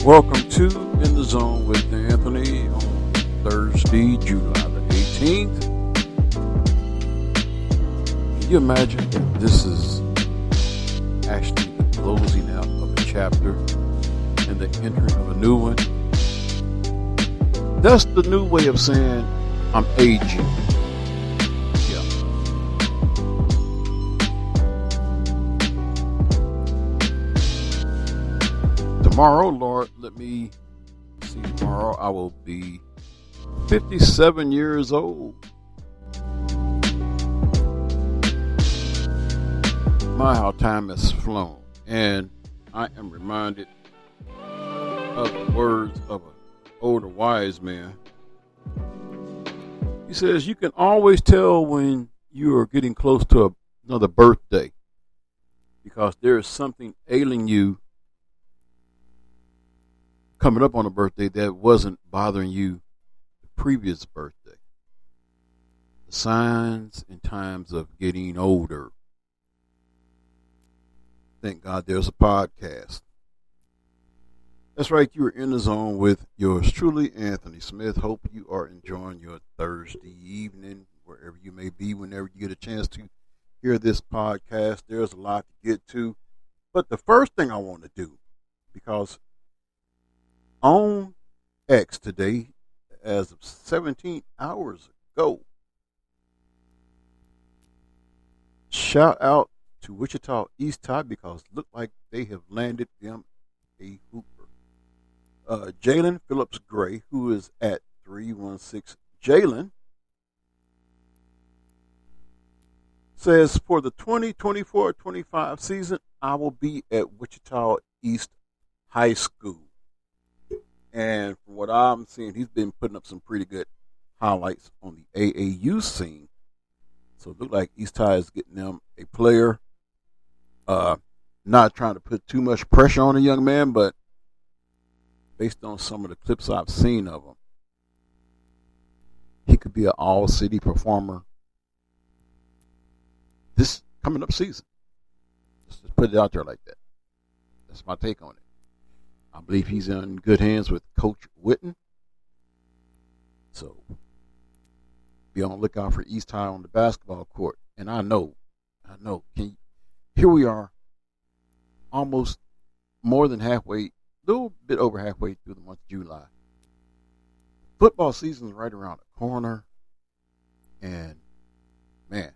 Welcome to In the Zone with Anthony on Thursday, July the 18th. Can you imagine if this is actually the closing out of a chapter and the entering of a new one? That's the new way of saying I'm aging. Yeah. Tomorrow, Lord, let me see. Tomorrow I will be 57 years old. My, how time has flown. And I am reminded of the words of an older wise man. He says, you can always tell when you are getting close to another birthday because there is something ailing you coming up on a birthday that wasn't bothering you the previous birthday. The signs and times of getting older. Thank God there's a podcast. That's right, you're in the zone with yours truly, Anthony Smith. Hope you are enjoying your Thursday evening, wherever you may be, whenever you get a chance to hear this podcast. There's a lot to get to. But the first thing I want to do, because on X today, as of 17 hours ago, shout out to Wichita East High because it looked like they have landed them a hooper. Jaylen Phillips Gray, who is at 316 Jaylen, says for the 2024-25 season, I will be at Wichita East High School. And from what I'm seeing, he's been putting up some pretty good highlights on the AAU scene. So it looks like East High is getting them a player. Not trying to put too much pressure on a young man, but based on some of the clips I've seen of him, he could be an all-city performer this coming up season. Just put it out there like that. That's my take on it. I believe he's in good hands with Coach Witten. So be on the lookout for East High on the basketball court. And I know. Here we are, almost more than halfway, a little bit over halfway through the month of July. Football season is right around the corner. And, man,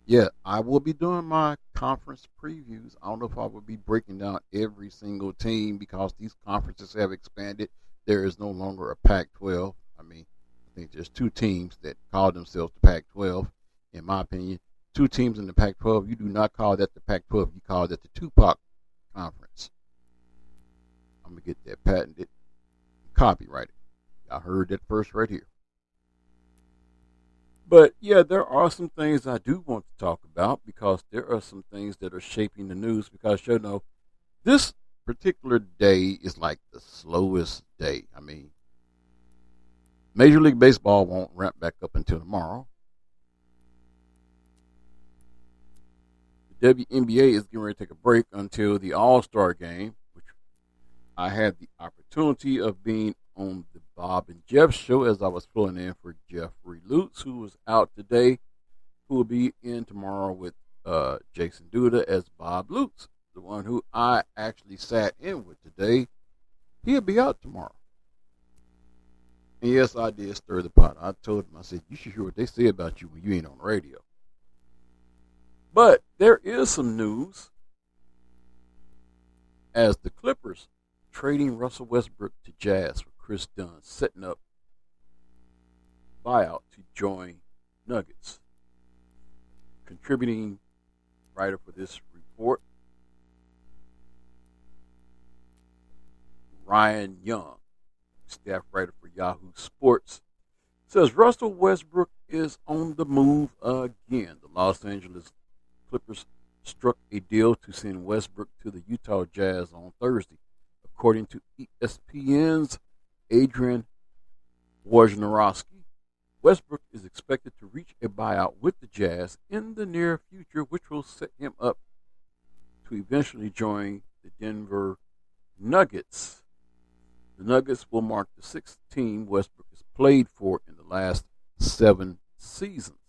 yeah, I will be doing my conference previews. I don't know if I will be breaking down every single team because these conferences have expanded. There is no longer a Pac-12. I mean, I think there's two teams that call themselves the Pac-12, in my opinion. Two teams in the Pac-12, you do not call that the Pac-12. You call that the Tupac Conference. I'm going to get that patented, copyrighted. I heard that first right here. But, yeah, there are some things I do want to talk about because there are some things that are shaping the news because, you know, this particular day is like the slowest day. I mean, Major League Baseball won't ramp back up until tomorrow. The WNBA is getting ready to take a break until the All-Star game, which I had the opportunity of being on the Bob and Jeff show as I was filling in for Jeffrey Lutz, who was out today, who will be in tomorrow with Jason Duda as Bob Lutz, the one who I actually sat in with today. He'll be out tomorrow. And yes, I did stir the pot. I told him, I said, you should hear what they say about you when you ain't on the radio. But there is some news as the Clippers trading Russell Westbrook to Jazz for Kris Dunn, setting up buyout to join Nuggets. Contributing writer for this report, Ryan Young, staff writer for Yahoo Sports, says Russell Westbrook is on the move again. The Los Angeles Clippers struck a deal to send Westbrook to the Utah Jazz on Thursday, according to ESPN's Adrian Wojnarowski. Westbrook is expected to reach a buyout with the Jazz in the near future, which will set him up to eventually join the Denver Nuggets. The Nuggets will mark the sixth team Westbrook has played for in the last 7 seasons.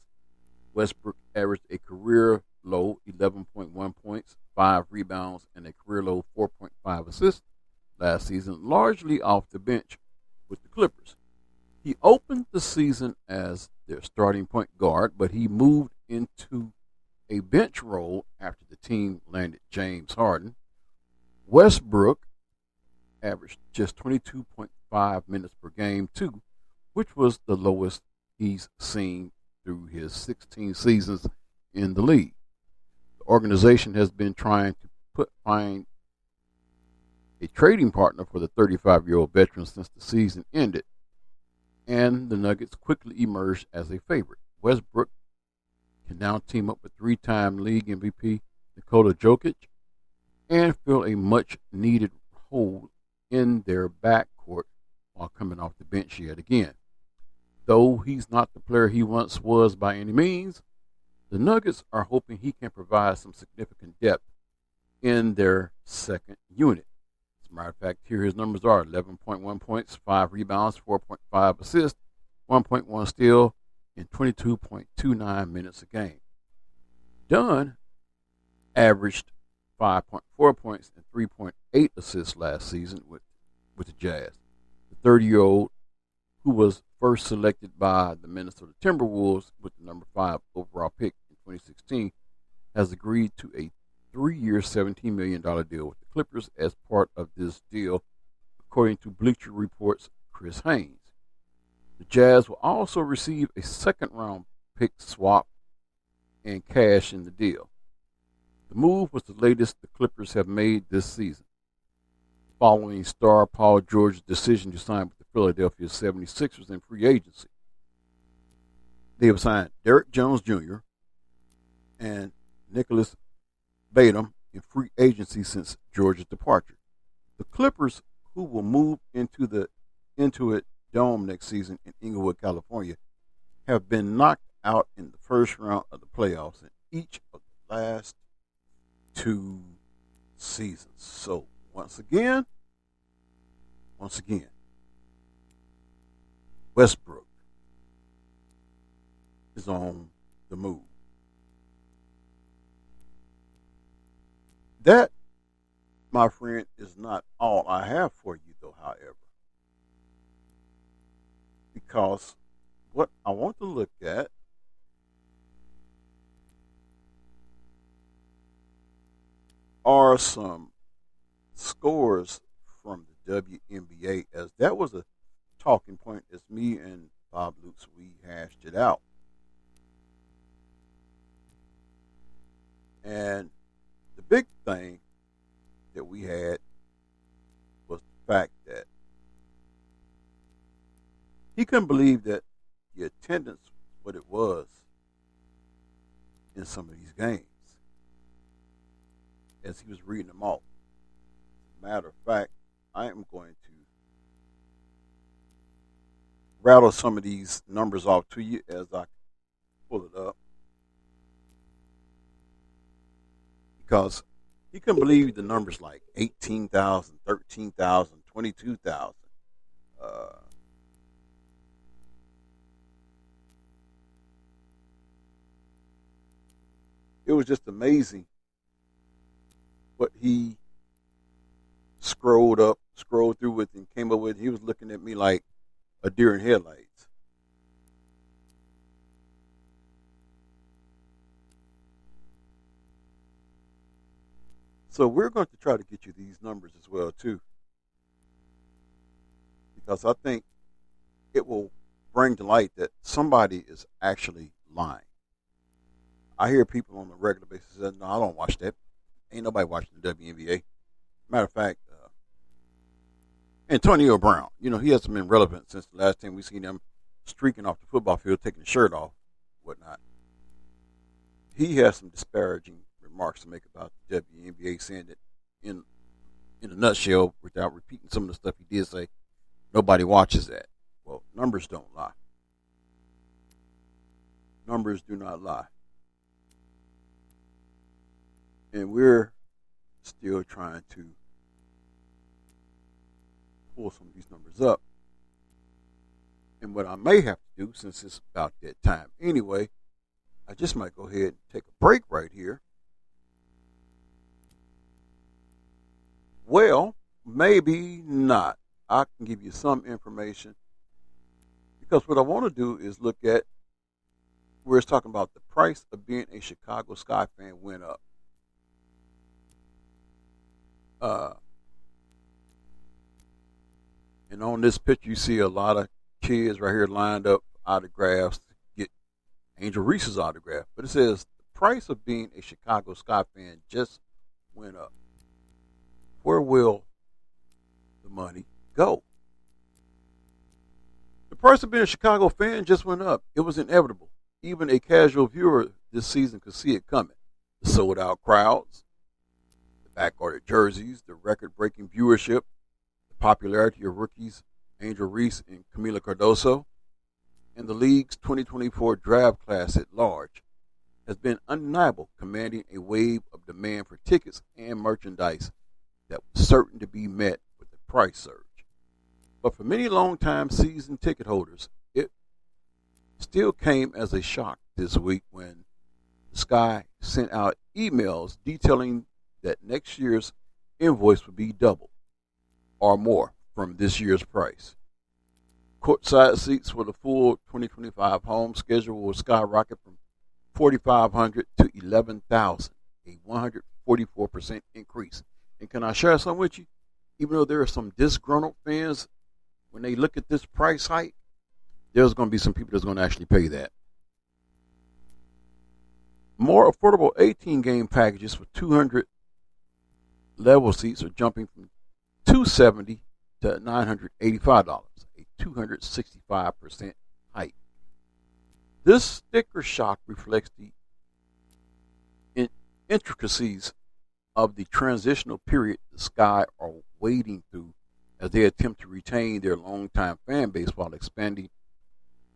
Westbrook averaged a career low 11.1 points, 5 rebounds, and a career low 4.5 assists last season, largely off the bench with the Clippers. He opened the season as their starting point guard, but he moved into a bench role after the team landed James Harden. Westbrook averaged just 22.5 minutes per game, too, which was the lowest he's seen through his 16 seasons in the league. The organization has been trying to find a trading partner for the 35-year-old veteran since the season ended, and the Nuggets quickly emerged as a favorite. Westbrook can now team up with 3-time league MVP Nikola Jokic and fill a much-needed hole in their backcourt while coming off the bench yet again. Though he's not the player he once was by any means, the Nuggets are hoping he can provide some significant depth in their second unit. As a matter of fact, here his numbers are 11.1 points, 5 rebounds, 4.5 assists, 1.1 steal, and 22.29 minutes a game. Dunn averaged 5.4 points and 3.8 assists last season with the Jazz. The 30-year-old, who was first selected by the Minnesota Timberwolves with the number 5 overall pick in 2016, has agreed to a 3-year, $17 million deal with the Clippers as part of this deal, according to Bleacher Report's Chris Haynes. The Jazz will also receive a second-round pick swap and cash in the deal. The move was the latest the Clippers have made this season, following star Paul George's decision to sign with the Philadelphia 76ers in free agency. They have signed Derrick Jones Jr. and Nicholas Batum in free agency since George's departure. The Clippers, who will move into the Intuit Dome next season in Inglewood, California, have been knocked out in the first round of the playoffs in each of the last 2 seasons. So once again, Westbrook is on the move. That, my friend, is not all I have for you, though, however. Because what I want to look at are some scores from the WNBA, as that was a talking point as me and Bob Lutz, we hashed it out. And the big thing that we had was the fact that he couldn't believe that the attendance, what it was in some of these games, as he was reading them off. As a matter of fact, I am going to rattle some of these numbers off to you as I pull it up, because he couldn't believe the numbers like 18,000, 13,000, 22,000. It was just amazing what he scrolled through with and came up with. He was looking at me like a deer in headlights. So we're going to try to get you these numbers as well, too, because I think it will bring to light that somebody is actually lying. I hear people on a regular basis say, no, I don't watch that. Ain't nobody watching the WNBA. Matter of fact, Antonio Brown, he hasn't been relevant since the last time we seen him streaking off the football field, taking his shirt off, whatnot. He has some disparaging remarks to make about the WNBA, saying that in a nutshell, without repeating some of the stuff he did say, nobody watches that. Well, numbers don't lie. Numbers do not lie. And we're still trying to pull some of these numbers up. And what I may have to do, since it's about that time anyway, I just might go ahead and take a break right here. Well, maybe not. I can give you some information because what I want to do is look at where it's talking about the price of being a Chicago Sky fan went up. And on this picture, you see a lot of kids right here lined up autographs to get Angel Reese's autograph. But it says the price of being a Chicago Sky fan just went up. Where will the money go? The price of being a Chicago fan just went up. It was inevitable. Even a casual viewer this season could see it coming. The sold-out crowds, the back-ordered jerseys, the record-breaking viewership, the popularity of rookies Angel Reese and Camila Cardoso, and the league's 2024 draft class at large has been undeniable, commanding a wave of demand for tickets and merchandise that was certain to be met with the price surge. But for many long-time season ticket holders, it still came as a shock this week when the Sky sent out emails detailing that next year's invoice would be double or more from this year's price. Courtside seats for the full 2025 home schedule will skyrocket from $4,500 to $11,000, a 144% increase. And can I share something with you? Even though there are some disgruntled fans, when they look at this price hike, there's going to be some people that's going to actually pay that. More affordable 18-game packages for 200 level seats are jumping from $270 to $985, a 265% hike. This sticker shock reflects the intricacies of the transitional period the Sky are wading through as they attempt to retain their longtime fan base while expanding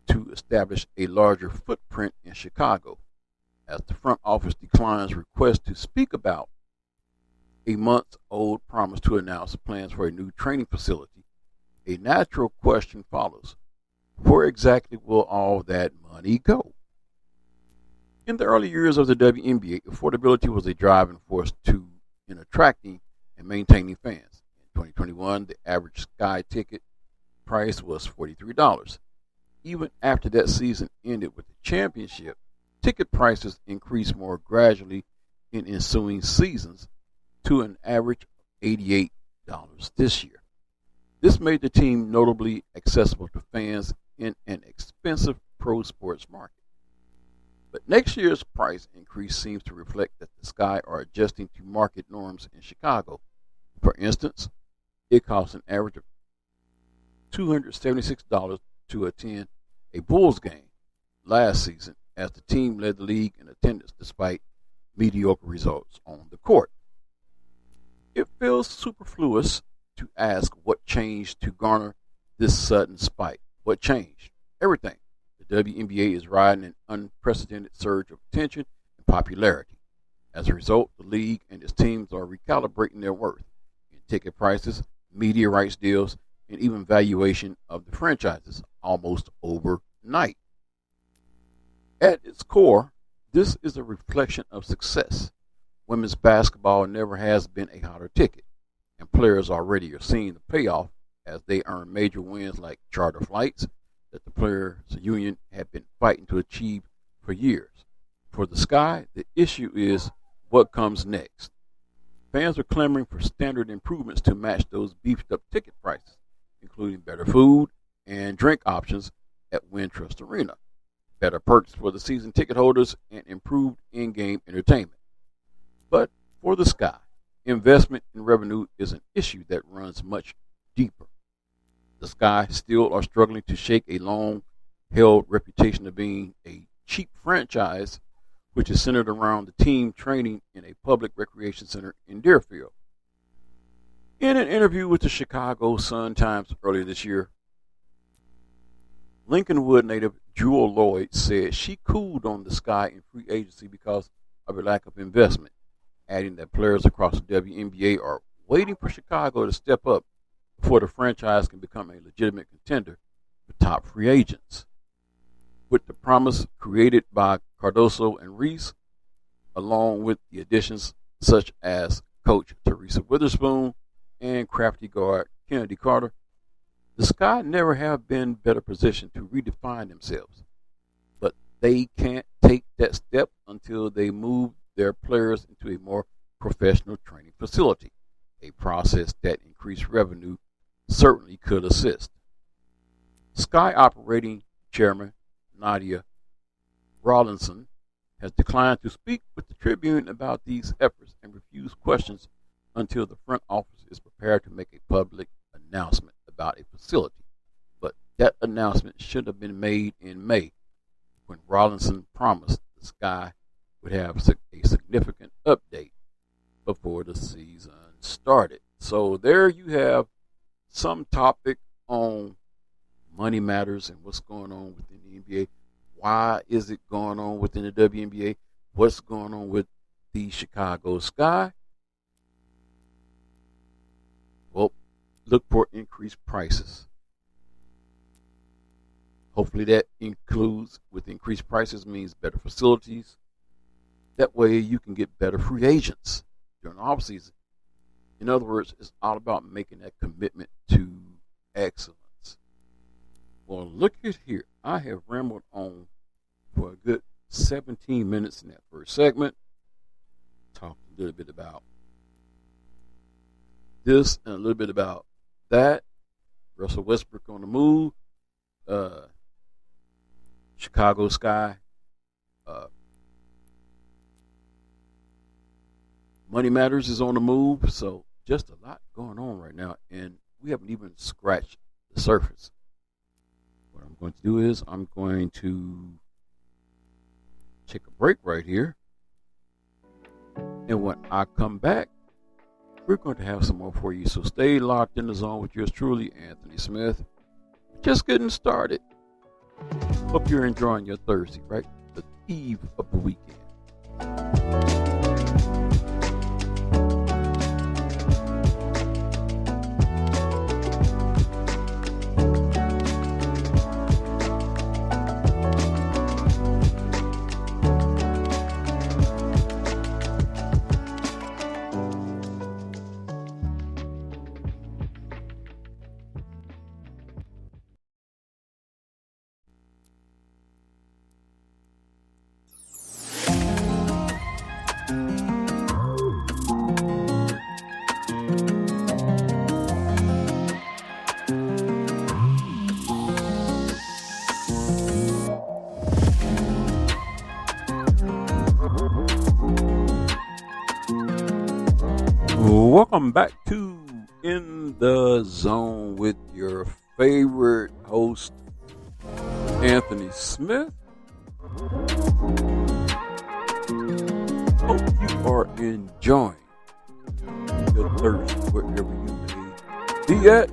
to establish a larger footprint in Chicago. As the front office declines requests to speak about a month-old promise to announce plans for a new training facility, a natural question follows. Where exactly will all that money go? In the early years of the WNBA, affordability was a driving force in attracting and maintaining fans. In 2021, the average Sky ticket price was $43. Even after that season ended with the championship, ticket prices increased more gradually in ensuing seasons to an average of $88 this year. This made the team notably accessible to fans in an expensive pro sports market. But next year's price increase seems to reflect that the Sky are adjusting to market norms in Chicago. For instance, it costs an average of $276 to attend a Bulls game last season, as the team led the league in attendance despite mediocre results on the court. It feels superfluous to ask what changed to garner this sudden spike. What changed? Everything. The WNBA is riding an unprecedented surge of attention and popularity. As a result, the league and its teams are recalibrating their worth in ticket prices, media rights deals, and even valuation of the franchises almost overnight. At its core, this is a reflection of success. Women's basketball never has been a hotter ticket, and players already are seeing the payoff as they earn major wins like charter flights that the Players Union had been fighting to achieve for years. For the Sky, the issue is what comes next. Fans are clamoring for standard improvements to match those beefed up ticket prices, including better food and drink options at Wintrust Arena, better perks for the season ticket holders, and improved in-game entertainment. But for the Sky, investment in revenue is an issue that runs much deeper. The Sky still are struggling to shake a long-held reputation of being a cheap franchise, which is centered around the team training in a public recreation center in Deerfield. In an interview with the Chicago Sun-Times earlier this year, Lincolnwood native Jewel Lloyd said she cooled on the Sky in free agency because of a lack of investment, adding that players across the WNBA are waiting for Chicago to step up before the franchise can become a legitimate contender for top free agents. With the promise created by Cardoso and Reese, along with the additions such as coach Teresa Witherspoon and crafty guard Kennedy Carter, the Sky never have been better positioned to redefine themselves. But they can't take that step until they move their players into a more professional training facility, a process that increased revenue certainly could assist. Sky operating chairman Nadia Rawlinson has declined to speak with the Tribune about these efforts and refused questions until the front office is prepared to make a public announcement about a facility. But that announcement should have been made in May, when Rawlinson promised the Sky would have a significant update before the season started. So there you have some topic on money matters and what's going on within the NBA. Why is it going on within the WNBA? What's going on with the Chicago Sky? Well, look for increased prices. Hopefully that includes, with increased prices, means better facilities. That way you can get better free agents during the offseason. In other words, it's all about making that commitment to excellence. Well, look at here. I have rambled on for a good 17 minutes in that first segment. Talked a little bit about this and a little bit about that. Russell Westbrook on the move. Chicago Sky. Money Matters is on the move. So just a lot going on right now. And we haven't even scratched the surface. What I'm going to do is I'm going to take a break right here. And when I come back, we're going to have some more for you. So stay locked in the zone with yours truly, Anthony Smith. Just getting started. Hope you're enjoying your Thursday, right? The eve of the weekend. Welcome back to In the Zone with your favorite host, Anthony Smith. Hope you are enjoying your Thursday wherever you may be at.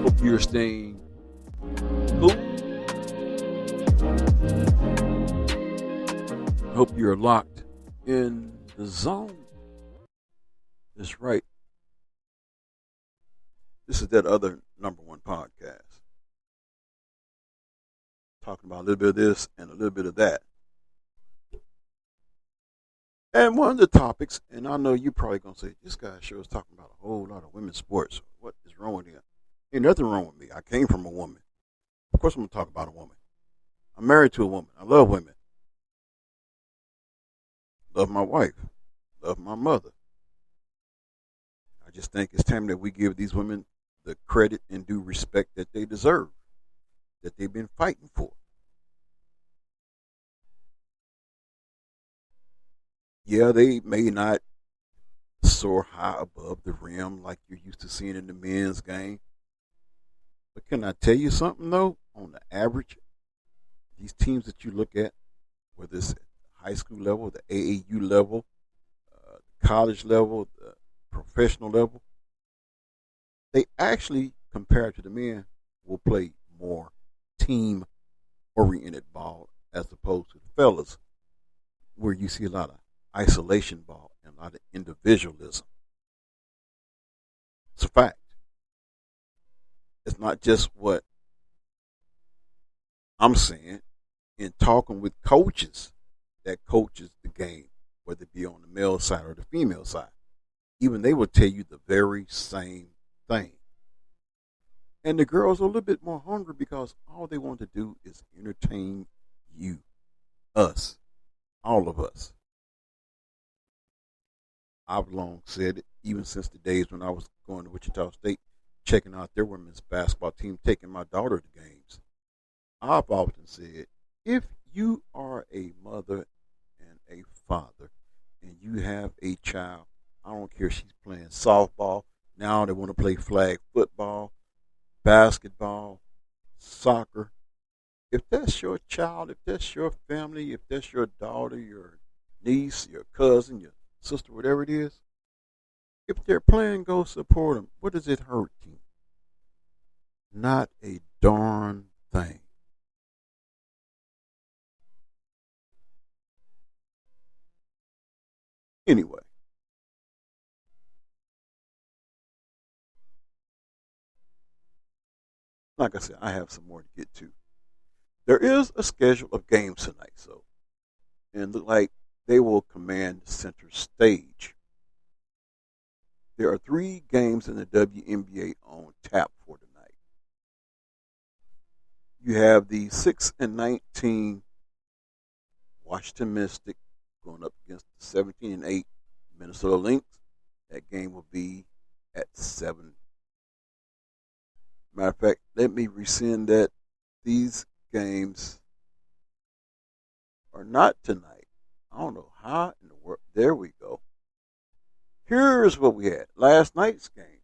Hope you're staying cool. Hope you're locked in the zone. That's right. This is that other number one podcast. Talking about a little bit of this and a little bit of that. And one of the topics, and I know you're probably going to say, this guy sure is talking about a whole lot of women's sports. What is wrong with him? Ain't nothing wrong with me. I came from a woman. Of course I'm going to talk about a woman. I'm married to a woman. I love women. Love my wife. Love my mother. I just think it's time that we give these women the credit and due respect that they deserve, that they've been fighting for. Yeah, they may not soar high above the rim like you're used to seeing in the men's game. But can I tell you something, though? On the average, these teams that you look at, whether it's at the high school level, the AAU level, college level, the professional level, they actually, compared to the men, will play more team-oriented ball as opposed to the fellas, where you see a lot of isolation ball and a lot of individualism. It's a fact. It's not just what I'm saying. In talking with coaches that coaches the game, whether it be on the male side or the female side, even they will tell you the very same thing. And the girls are a little bit more hungry because all they want to do is entertain you, us, all of us. I've long said it, even since the days when I was going to Wichita State, checking out their women's basketball team, taking my daughter to games. I've often said, if you are a mother and a father and you have a child, I don't care if she's playing softball, now they want to play flag football, basketball, soccer. If that's your child, if that's your family, if that's your daughter, your niece, your cousin, your sister, whatever it is, if they're playing, go support them. What does it hurt you? Not a darn thing. Anyway, like I said, I have some more to get to. There is a schedule of games tonight, so and look like they will command the center stage. There are 3 games in the WNBA on tap for tonight. You have the 6-19 Washington Mystic going up against the 17-8 Minnesota Lynx. That game will be at 7. Matter of fact, let me rescind that. These games are not tonight. I don't know how in the world. There we go. Here's what we had. Last night's games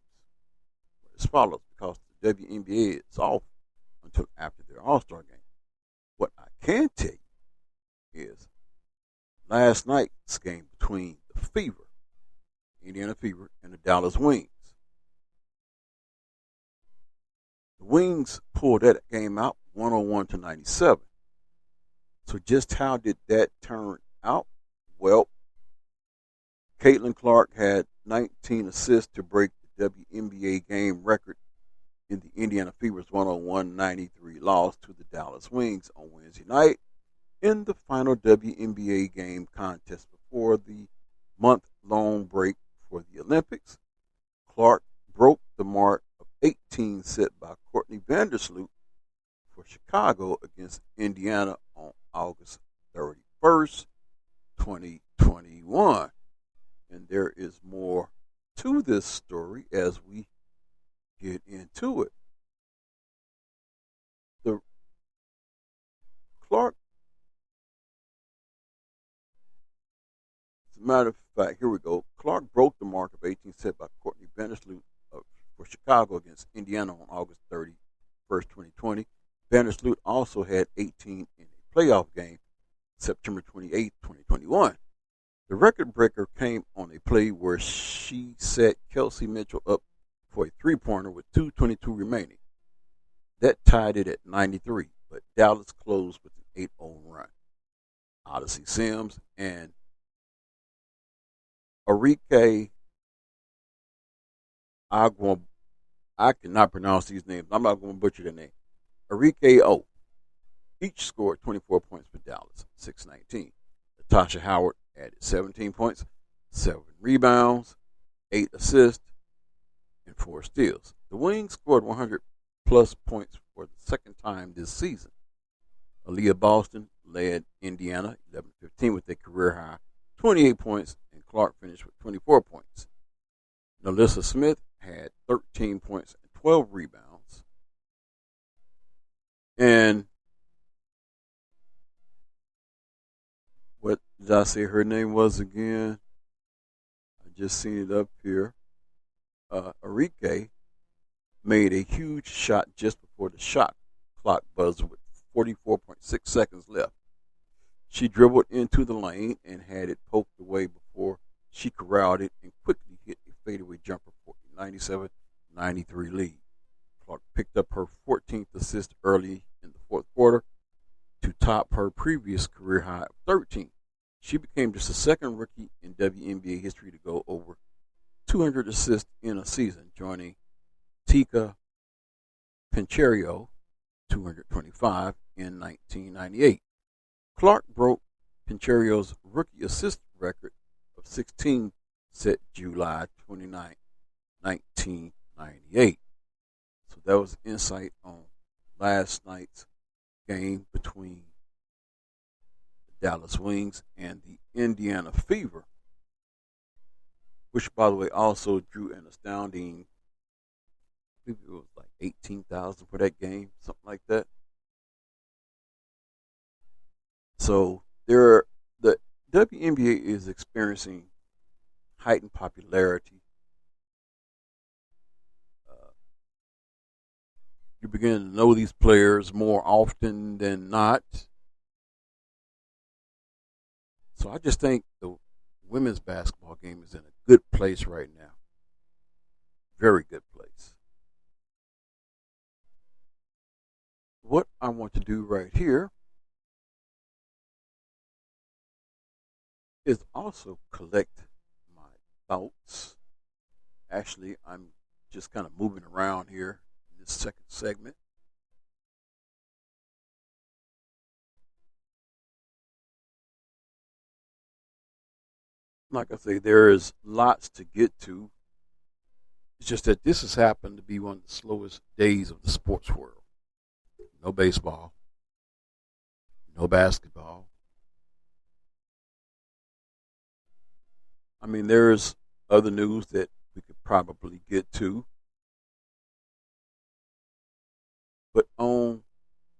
as follows, because the WNBA is off until after their All-Star game. What I can tell you is last night's game between the Fever, Indiana Fever, and the Dallas Wings. The Wings pulled that game out 101-97. So just how did that turn out? Well, Caitlin Clark had 19 assists to break the WNBA game record in the Indiana Fever's 101-93 loss to the Dallas Wings on Wednesday night in the final WNBA game contest before the month-long break for the Olympics. Clark broke the mark of 18 set by Courtney Vandersloot for Chicago against Indiana on August 31st, 2021. And there is more to this story as we get into it. The Clark, as a matter of fact, here we go. Clark broke the mark of 18 set by Courtney Vandersloot for Chicago against Indiana on August 31st, 2020. Vandersloot also had 18 in a playoff game September 28th, 2021. The record breaker came on a play where she set Kelsey Mitchell up for a three-pointer with 2:22 remaining. That tied it at 93, but Dallas closed with an 8-0 run. Odyssey Sims and Arike Agua, I cannot pronounce these names. I'm not going to butcher their name. Arike O. Each scored 24 points for Dallas, 6-19. Natasha Howard added 17 points, 7 rebounds, 8 assists, and 4 steals. The Wings scored 100-plus points for the second time this season. Aaliyah Boston led Indiana 11-15 with a career-high 28 points, and Clark finished with 24 points. Nalissa Smith had 13 points and 12 rebounds. And what did I say her name was again? I just seen it up here. Arike made a huge shot just before the shot clock buzzed with 44.6 seconds left. She dribbled into the lane and had it poked away before she corralled it and quickly hit a fadeaway jumper for a 97-93 lead. Clark picked up her 14th assist early in the fourth quarter to top her previous career high of 13. She became just the second rookie in WNBA history to go over 200 assists in a season, joining Tika Pincheiro, 225 in 1998. Clark broke Pincheiro's rookie assist record of 16 set July 29, 1998. So that was insight on last night's game between the Dallas Wings and the Indiana Fever, which, by the way, also drew an astounding, I think it was like 18,000 for that game, something like that. So the WNBA is experiencing heightened popularity. You begin to know these players more often than not. So I just think the women's basketball game is in a good place right now. Very good place. What I want to do right here is also collect my thoughts. Actually, I'm just kind of moving around here in this second segment. Like I say, there is lots to get to. It's just that this has happened to be one of the slowest days of the sports world. No baseball, no basketball. I mean, there's other news that we could probably get to. But on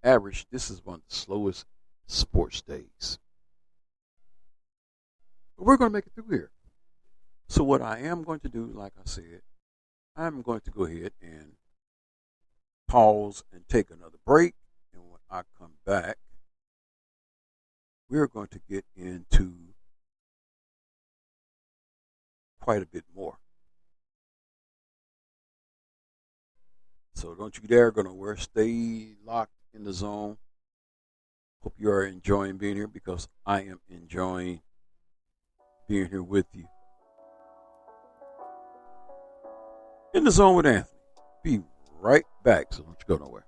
average, this is one of the slowest sports days. But we're going to make it through here. So what I am going to do, like I said, I'm going to go ahead and pause and take another break. And when I come back, we're going to get into quite a bit more. So don't you dare go nowhere. Stay locked in the zone. Hope you are enjoying being here, because I am enjoying being here with you. In the Zone with Anthony. Be right back, so don't you go nowhere.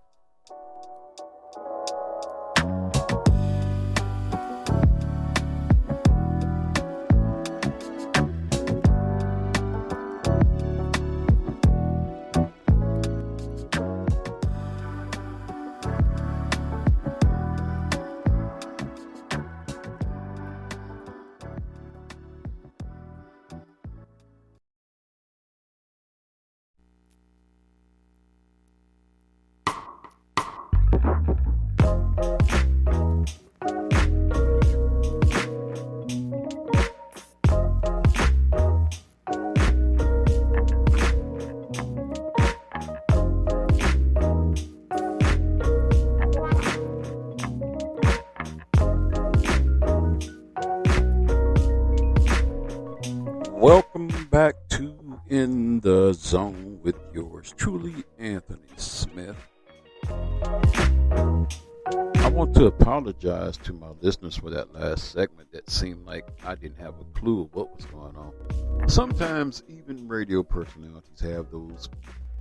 Welcome back to In the Zone with yours truly, Anthony Smith. I want to apologize to my listeners for that last segment that seemed like I didn't have a clue of what was going on. Sometimes even radio personalities have those,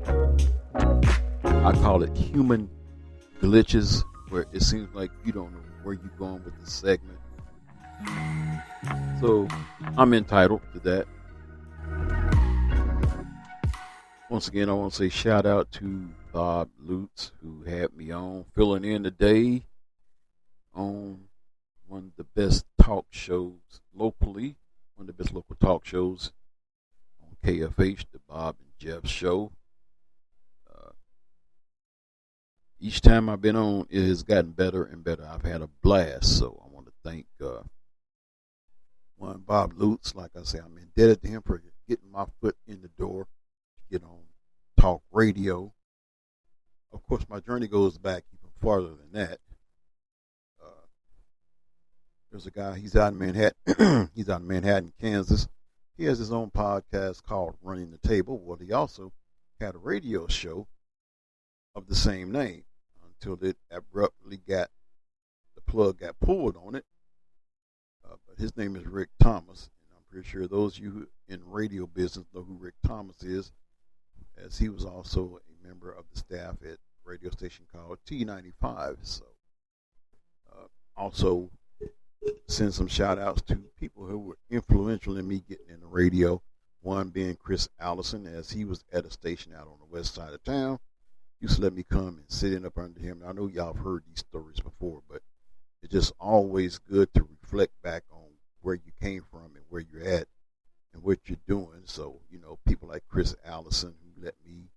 I call it human glitches, where it seems like you don't know where you're going with the segment. So I'm entitled to that. Once again, I want to say shout out to Bob Lutz, who had me on, filling in today on one of the best talk shows locally, one of the best local talk shows on KFH, the Bob and Jeff Show. Each time I've been on, it has gotten better and better. I've had a blast, so I want to thank one Bob Lutz. Like I say, I'm indebted to him for getting my foot in the door to get on talk radio. Of course, my journey goes back even farther than that. There's a guy, he's out in Manhattan, he's out in Manhattan, Kansas. He has his own podcast called Running the Table. Well, he also had a radio show of the same name until it abruptly the plug got pulled on it. But his name is Rick Thomas, and I'm pretty sure those of you in radio business know who Rick Thomas is, as he was also a member of the staff at a radio station called T95. So also send some shout outs to people who were influential in me getting in the radio. One being Chris Allison, as he was at a station out on the west side of town. He used to let me come and sit in up under him. And I know y'all have heard these stories before, but it's just always good to reflect back on where you came from and where you're at and what you're doing. So, people like Chris Allison who let me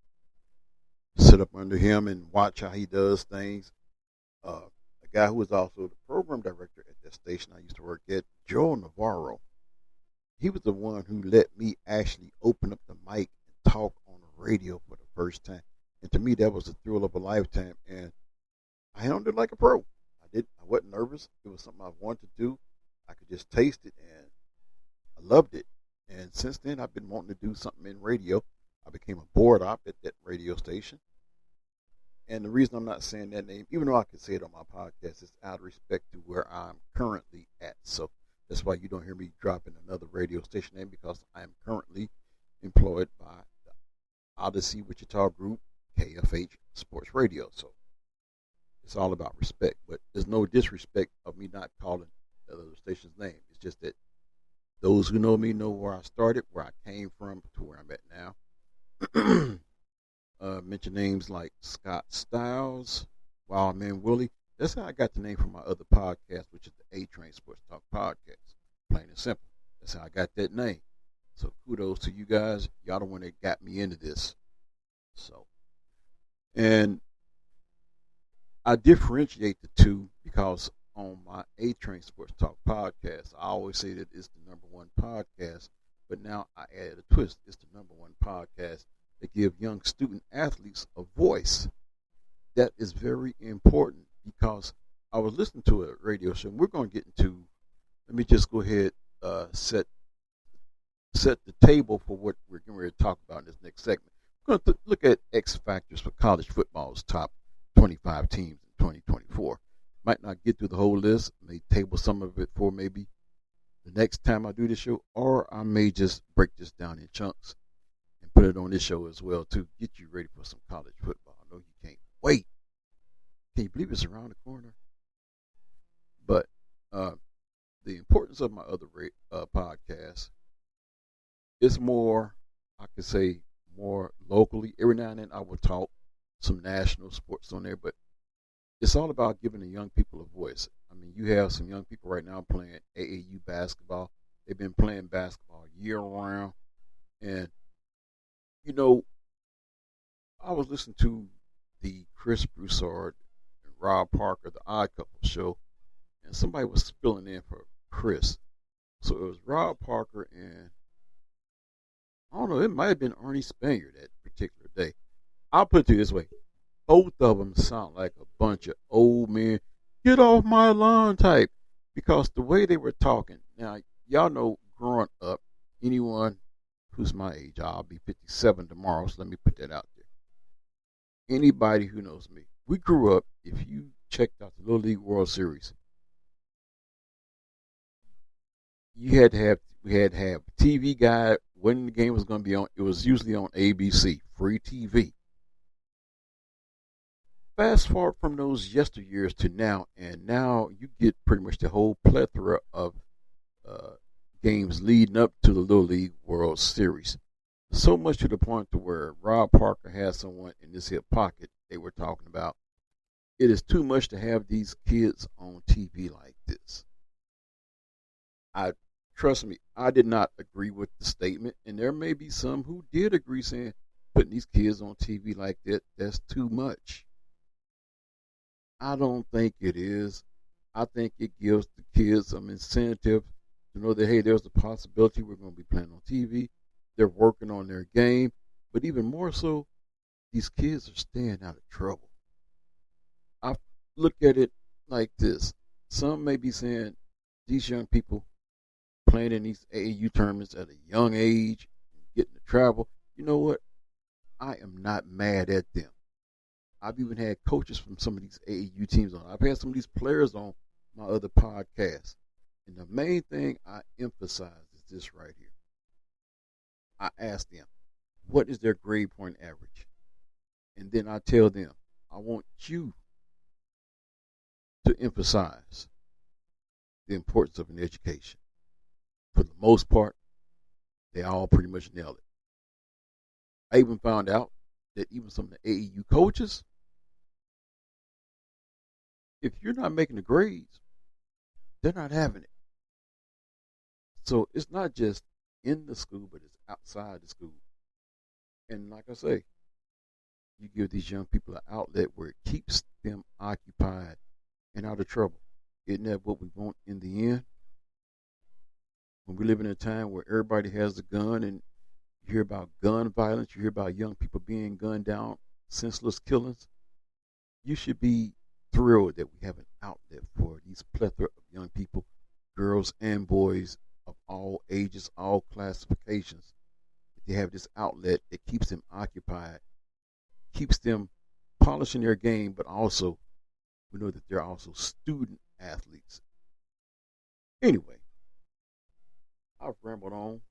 sit up under him and watch how he does things. A guy who was also the program director at that station I used to work at, Joe Navarro. He was the one who let me actually open up the mic and talk on the radio for the first time. And to me, that was the thrill of a lifetime. And I handled it like a pro. I wasn't nervous. It was something I wanted to do. I could just taste it, and I loved it. And since then, I've been wanting to do something in radio. I became a board op at that radio station. And the reason I'm not saying that name, even though I could say it on my podcast, is out of respect to where I'm currently at. So that's why you don't hear me dropping another radio station name, because I am currently employed by the Odyssey Wichita Group, KFH Sports Radio. So it's all about respect. But there's no disrespect of me not calling the other station's name. It's just that those who know me know where I started, where I came from, to where I'm at now. Mention names like Scott Stiles, Wild Man Willie. That's how I got the name from my other podcast, which is the A-Train Sports Talk Podcast. Plain and simple. That's how I got that name. So kudos to you guys. Y'all the one that got me into this. So, and I differentiate the two because on my A-Train Sports Talk Podcast, I always say that it's the number one podcast, but now I added a twist. It's the number one podcast that give young student athletes a voice. That is very important, because I was listening to a radio show, and we're going to get into, let me just go ahead, set the table for what we're going to talk about in this next segment. We're going to look at X Factors for college football's top 25 teams in 2024. Might not get through the whole list. May table some of it for maybe the next time I do this show, or I may just break this down in chunks and put it on this show as well to get you ready for some college football. I know you can't wait. Can you believe it's around the corner? But the importance of my other podcast is more, I could say, more locally. Every now and then I will talk some national sports on there, but it's all about giving the young people a voice. I mean, you have some young people right now playing AAU basketball. They've been playing basketball year round. And, I was listening to the Chris Broussard and Rob Parker, the Odd Couple show, and somebody was spilling in for Chris. So it was Rob Parker and, I don't know, it might have been Ernie Spaniard that particular day. I'll put it to you this way. Both of them sound like a bunch of old men, get off my lawn type, because the way they were talking. Now, y'all know, growing up, anyone who's my age, I'll be 57 tomorrow, so let me put that out there. Anybody who knows me, we grew up, if you checked out the Little League World Series, we had to have a TV guide when the game was going to be on. It was usually on ABC, free TV. Fast forward from those yesteryears to now, and now you get pretty much the whole plethora of games leading up to the Little League World Series. So much to the point to where Rob Parker has someone in this hip pocket they were talking about. It is too much to have these kids on TV like this. Trust me, I did not agree with the statement, and there may be some who did agree, saying putting these kids on TV like that, that's too much. I don't think it is. I think it gives the kids some incentive to know that, hey, there's a possibility we're going to be playing on TV. They're working on their game. But even more so, these kids are staying out of trouble. I look at it like this. Some may be saying these young people playing in these AAU tournaments at a young age, getting to travel. You know what? I am not mad at them. I've even had coaches from some of these AAU teams on. I've had some of these players on my other podcasts. And the main thing I emphasize is this right here. I ask them, what is their grade point average? And then I tell them, I want you to emphasize the importance of an education. For the most part, they all pretty much nail it. I even found out that even some of the AAU coaches, if you're not making the grades, they're not having it. So it's not just in the school, but it's outside the school. And like I say, you give these young people an outlet where it keeps them occupied and out of trouble. Isn't that what we want in the end? When we live in a time where everybody has a gun and you hear about gun violence, you hear about young people being gunned down, senseless killings, you should be thrilled that we have an outlet for these plethora of young people, girls and boys of all ages, all classifications. They have this outlet that keeps them occupied, keeps them polishing their game, but also we know that they're also student athletes. Anyway, I've rambled on,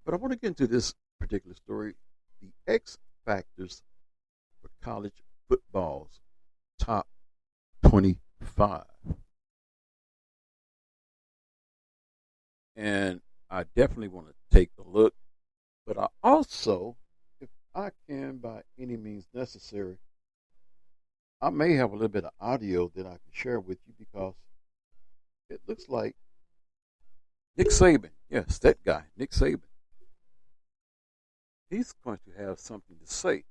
but I want to get into this particular story, the X Factors for college football's top 25. And I definitely want to take a look, but I also, if I can by any means necessary, I may have a little bit of audio that I can share with you because it looks like Nick Saban, yes, that guy, Nick Saban, he's going to have something to say.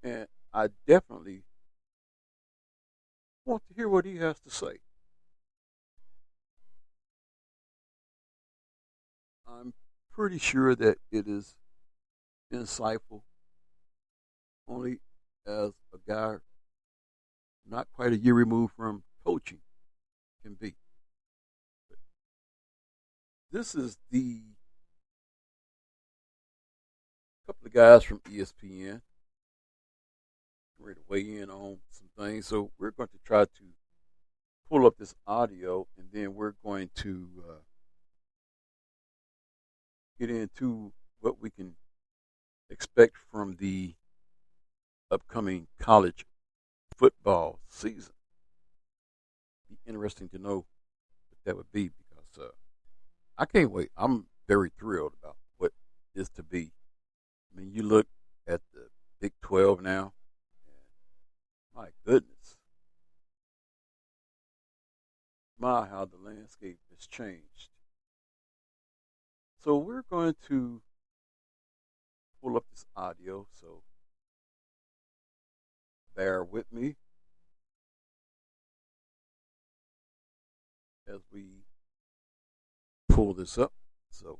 And I definitely want to hear what he has to say. I'm pretty sure that it is insightful, only as a guy not quite a year removed from coaching can be. But this is the couple of guys from ESPN ready to weigh in on some things. So we're going to try to pull up this audio, and then we're going to get into what we can expect from the upcoming college football season. Be interesting to know what that would be because I can't wait. I'm very thrilled about what is to be. I mean, you look at the Big 12 now, and my goodness, how the landscape has changed. So we're going to pull up this audio, so bear with me as we pull this up. So,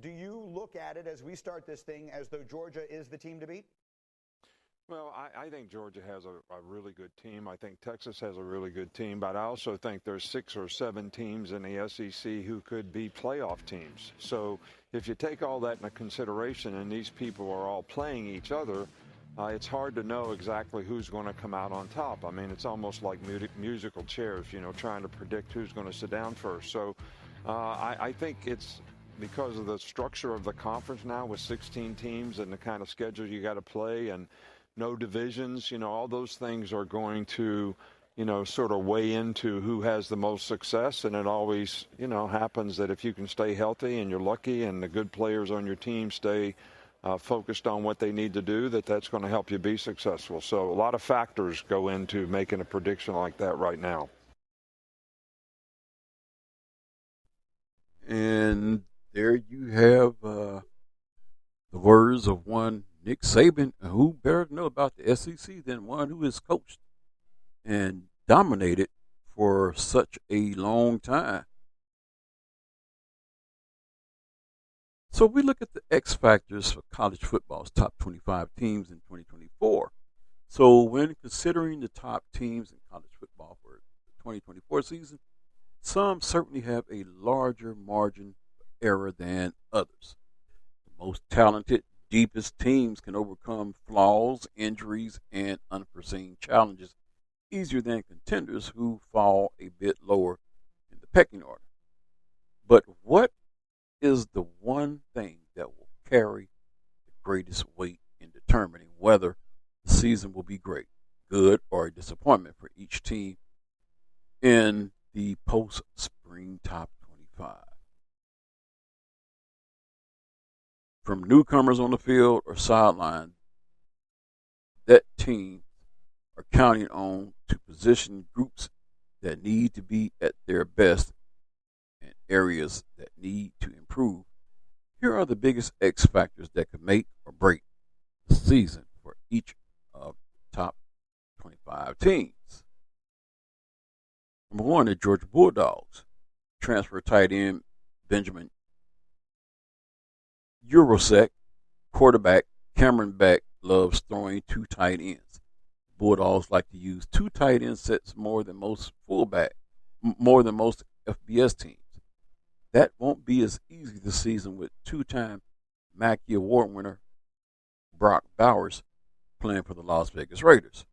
do you look at it as we start this thing as though Georgia is the team to beat? Well, I think Georgia has a really good team. I think Texas has a really good team, but I also think there's 6 or 7 teams in the SEC who could be playoff teams. So if you take all that into consideration and these people are all playing each other, it's hard to know exactly who's going to come out on top. I mean, it's almost like musical chairs, trying to predict who's going to sit down first. So I think it's because of the structure of the conference now with 16 teams and the kind of schedule you got to play and no divisions, all those things are going to, sort of weigh into who has the most success. And it always, happens that if you can stay healthy and you're lucky and the good players on your team stay focused on what they need to do, that's going to help you be successful. So a lot of factors go into making a prediction like that right now. And there you have the words of one Nick Saban, who better know about the SEC than one who has coached and dominated for such a long time. So we look at the X Factors for college football's top 25 teams in 2024. So when considering the top teams in college football for the 2024 season, some certainly have a larger margin of error than others. The most talented, deepest teams can overcome flaws, injuries, and unforeseen challenges easier than contenders who fall a bit lower in the pecking order. But what is the one thing that will carry the greatest weight in determining whether the season will be great, good, or a disappointment for each team in the post-spring top 25? From newcomers on the field or sideline, that team are counting on to position groups that need to be at their best and areas that need to improve. Here are the biggest X factors that could make or break the season for each of the top 25 teams. Number one, the Georgia Bulldogs. Transfer tight end Benjamin Eurosek, quarterback Cameron Beck loves throwing two tight ends. Bulldogs like to use two tight end sets more than most FBS teams. That won't be as easy this season with two-time Mackey Award winner Brock Bowers playing for the Las Vegas Raiders.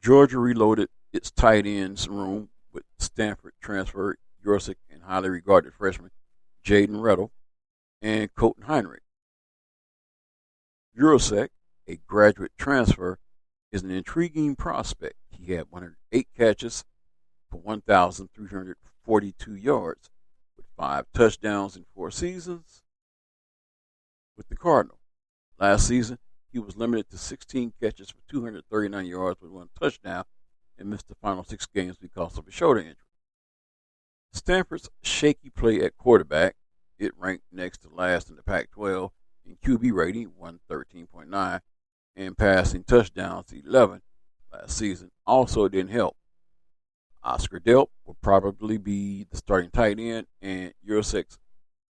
Georgia reloaded its tight ends room with Stanford transfer Eurosek and highly regarded freshman Jaylen Riddle and Colton Heinrich. Eurosek, a graduate transfer, is an intriguing prospect. He had 108 catches for 1,342 yards with 5 touchdowns in 4 seasons with the Cardinals. Last season, he was limited to 16 catches for 239 yards with 1 touchdown and missed the final 6 games because of a shoulder injury. Stanford's shaky play at quarterback, it ranked next to last in the Pac-12 in QB rating, 113.9, and passing touchdowns, 11 last season, also didn't help. Oscar Delp will probably be the starting tight end, and Eurosek's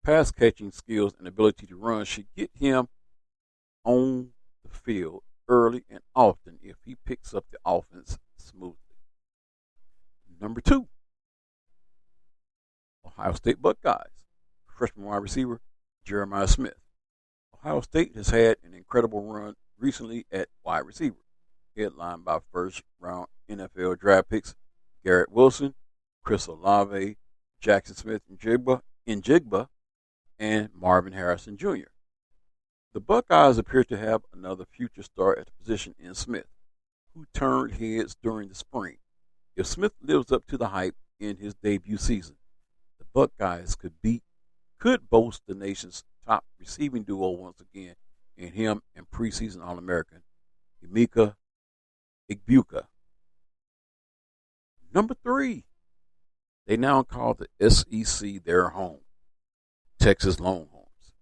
pass-catching skills and ability to run should get him on the field early and often if he picks up the offense smoothly. Number 2, Ohio State Buckeyes. Freshman wide receiver Jeremiah Smith. Ohio State has had an incredible run recently at wide receiver, headlined by first-round NFL draft picks Garrett Wilson, Chris Olave, Jackson Smith-Njigba, and Marvin Harrison Jr. The Buckeyes appear to have another future star at the position in Smith, who turned heads during the spring. If Smith lives up to the hype in his debut season, the Buckeyes could boast the nation's top receiving duo once again in him and preseason All-American Emeka Egbuka. Number 3, they now call the SEC their home, Texas Longhorns.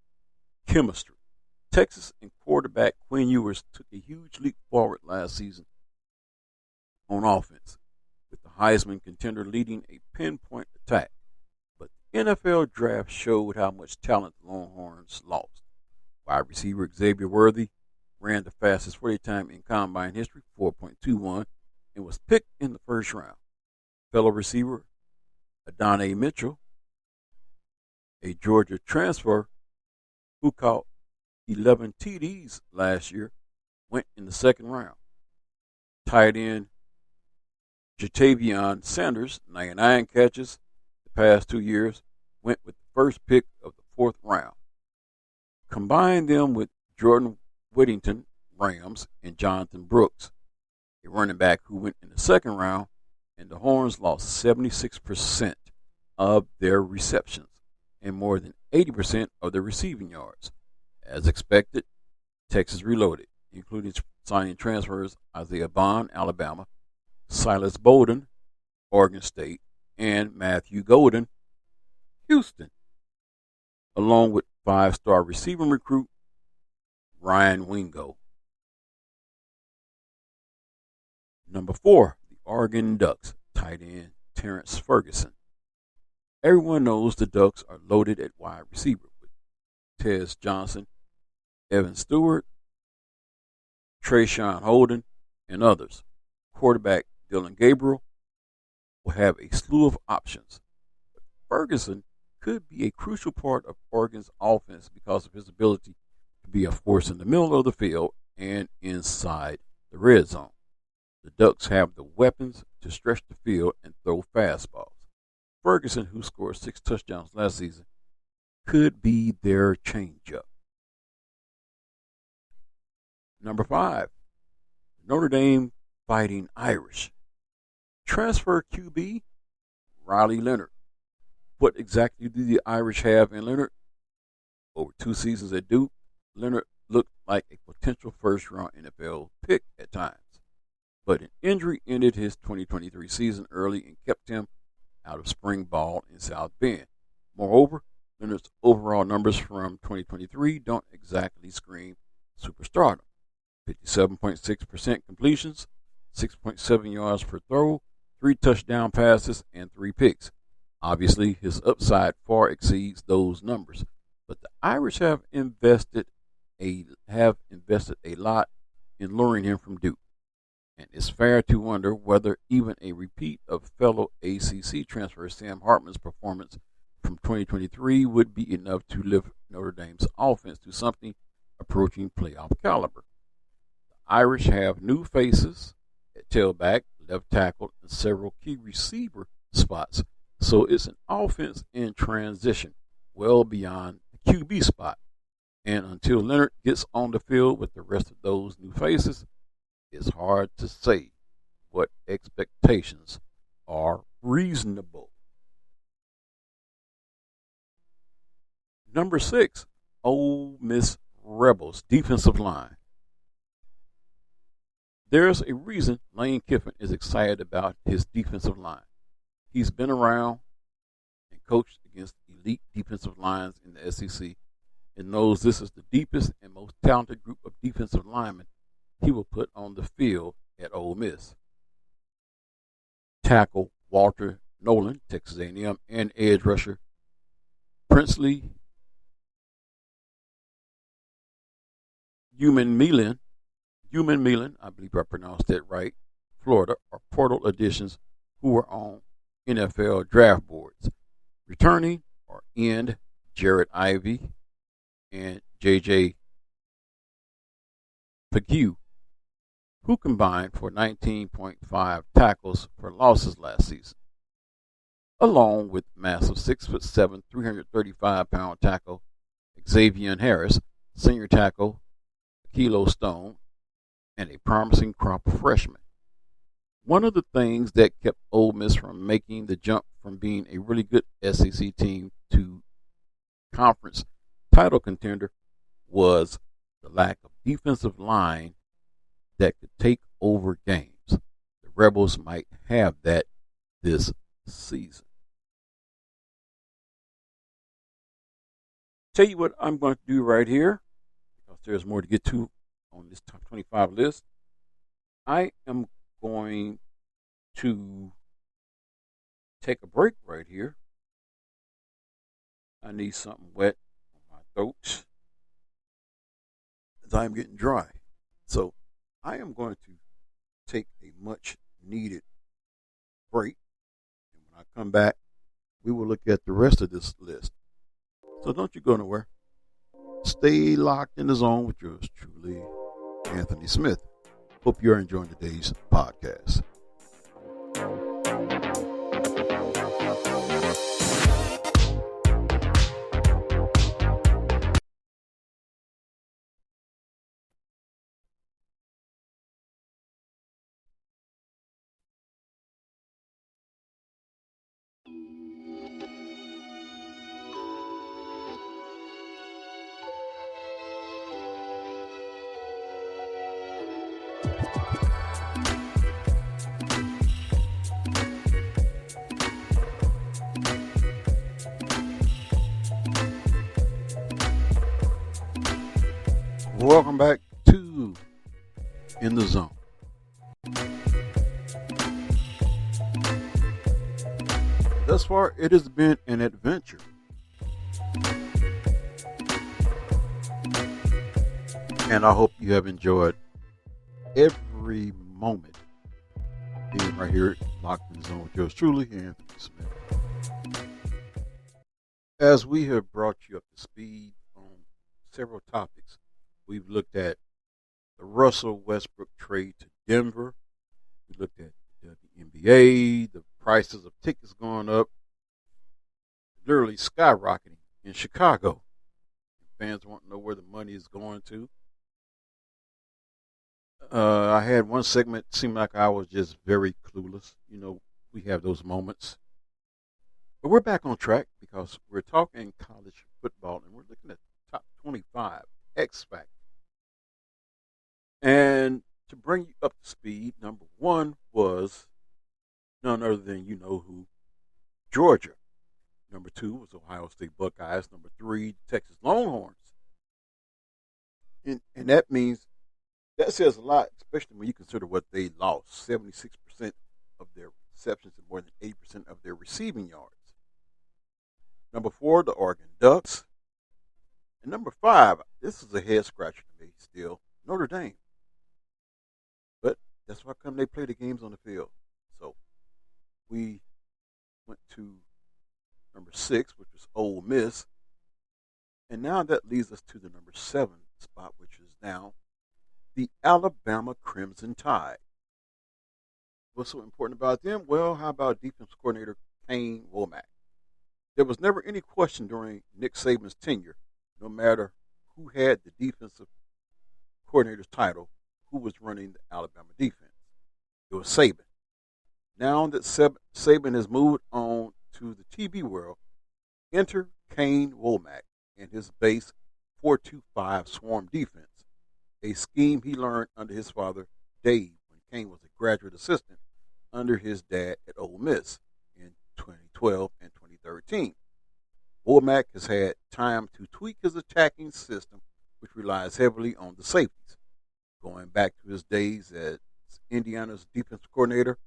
Chemistry. Texas and quarterback Quinn Ewers took a huge leap forward last season on offense, with the Heisman contender leading a pinpoint attack. But the NFL draft showed how much talent the Longhorns lost. Wide receiver Xavier Worthy ran the fastest 40 time in combine history, 4.21, and was picked in the first round. Fellow receiver Adonai Mitchell, a Georgia transfer who caught 11 TDs last year, went in the second round. Tight end Jatavion Sanders, 99 catches the past 2 years, went with the first pick of the 4th round. Combine them with Jordan Whittington, Rams, and Jonathan Brooks, a running back who went in the second round, and the Horns lost 76% of their receptions and more than 80% of their receiving yards. As expected, Texas reloaded, including signing transfers Isaiah Bond, Alabama, Silas Bowden, Oregon State, and Matthew Golden, Houston, along with 5-star receiving recruit Ryan Wingo. Number 4, the Oregon Ducks, tight end Terrence Ferguson. Everyone knows the Ducks are loaded at wide receiver with Tez Johnson, Evan Stewart, Trayshawn Holden, and others. Quarterback Dylan Gabriel will have a slew of options. But Ferguson could be a crucial part of Oregon's offense because of his ability to be a force in the middle of the field and inside the red zone. the Ducks have the weapons to stretch the field and throw fastballs. Ferguson, who scored 6 touchdowns last season, could be their changeup. Number 5, Notre Dame Fighting Irish. Transfer QB Riley Leonard. What exactly do the Irish have in Leonard? Over 2 seasons at Duke, Leonard looked like a potential first-round NFL pick at times, but an injury ended his 2023 season early and kept him out of spring ball in South Bend. Moreover, Leonard's overall numbers from 2023 don't exactly scream superstardom. 57.6% completions, 6.7 yards per throw, 3 touchdown passes, and 3 picks. Obviously, his upside far exceeds those numbers, but the Irish have invested a lot in luring him from Duke, and it's fair to wonder whether even a repeat of fellow ACC transfer Sam Hartman's performance from 2023 would be enough to lift Notre Dame's offense to something approaching playoff caliber. The Irish have new faces at tailback, left tackle, and several key receiver spots, so it's an offense in transition well beyond the QB spot. And until Leonard gets on the field with the rest of those new faces, it's hard to say what expectations are reasonable. Number 6, Ole Miss Rebels defensive line. There's a reason Lane Kiffin is excited about his defensive line. He's been around and coached against elite defensive lines in the SEC and knows this is the deepest and most talented group of defensive linemen he will put on the field at Ole Miss. Tackle Walter Nolan, Texas A&M, and edge rusher Princely Human Milan, I believe I pronounced that right, Florida, are portal additions who are on NFL draft boards. Returning are end Jared Ivey and J.J. Pague, who combined for 19.5 tackles for losses last season, along with massive 6'7", 335-pound tackle Xavier Harris, senior tackle Kilo Stone, and a promising crop of freshmen. One of the things that kept Ole Miss from making the jump from being a really good SEC team to conference title contender was the lack of defensive line that could take over games. The Rebels might have that this season. Tell you what I'm going to do right here, because there's more to get to on this top 25 list. I am going to take a break right here. I need something wet on my throat as I'm getting dry. So I am going to take a much needed break. And when I come back, we will look at the rest of this list. So don't you go nowhere. Stay locked in the zone with yours truly, Anthony Smith. Hope you're enjoying today's podcast. Welcome back to In the Zone. Thus far, it has been an adventure. And I hope you have enjoyed every moment being right here locked in the zone with yours truly, Anthony Smith. As we have brought you up to speed on several topics, we've looked at the Russell Westbrook trade to Denver. We looked at the WNBA, the prices of tickets going up, literally skyrocketing in Chicago. Fans want to know where the money is going to. I had one segment seem like I was just very clueless. We have those moments. But we're back on track because we're talking college football and we're looking at the top 25 X Factor. And to bring you up to speed, number one was none other than you know who, Georgia. Number two was Ohio State Buckeyes. Number three, Texas Longhorns. And that says a lot, especially when you consider what they lost. 76% of their receptions and more than 80% of their receiving yards. Number four, the Oregon Ducks. And number five, this is a head scratcher to me still, Notre Dame. But that's why come they play the games on the field. So we went to number 6, which was Ole Miss. And now that leads us to the number 7 spot, which is now the Alabama Crimson Tide. What's so important about them? Well, how about defense coordinator Kane Womack? There was never any question during Nick Saban's tenure, no matter who had the defensive coordinator's title, who was running the Alabama defense. It was Saban. Now that Saban has moved on to the TV world, enter Kane Womack and his base 4-2-5 swarm defense, a scheme he learned under his father, Dave, when Kane was a graduate assistant under his dad at Ole Miss in 2012 and 2013. Womack has had time to tweak his attacking system, which relies heavily on the safeties. Going back to his days as Indiana's defensive coordinator,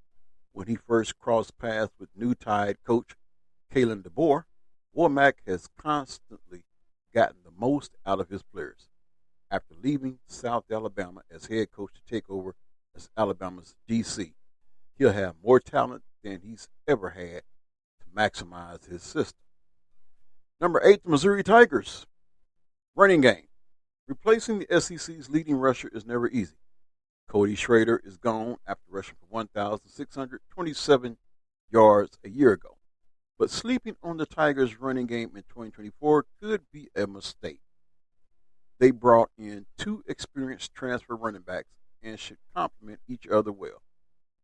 when he first crossed paths with new Tide coach Kalen DeBoer, Womack has constantly gotten the most out of his players. After leaving South Alabama as head coach to take over as Alabama's DC, he'll have more talent than he's ever had to maximize his system. Number 8, the Missouri Tigers. Running game. Replacing the SEC's leading rusher is never easy. Cody Schrader is gone after rushing for 1,627 yards a year ago. But sleeping on the Tigers' running game in 2024 could be a mistake. They brought in 2 experienced transfer running backs and should complement each other well.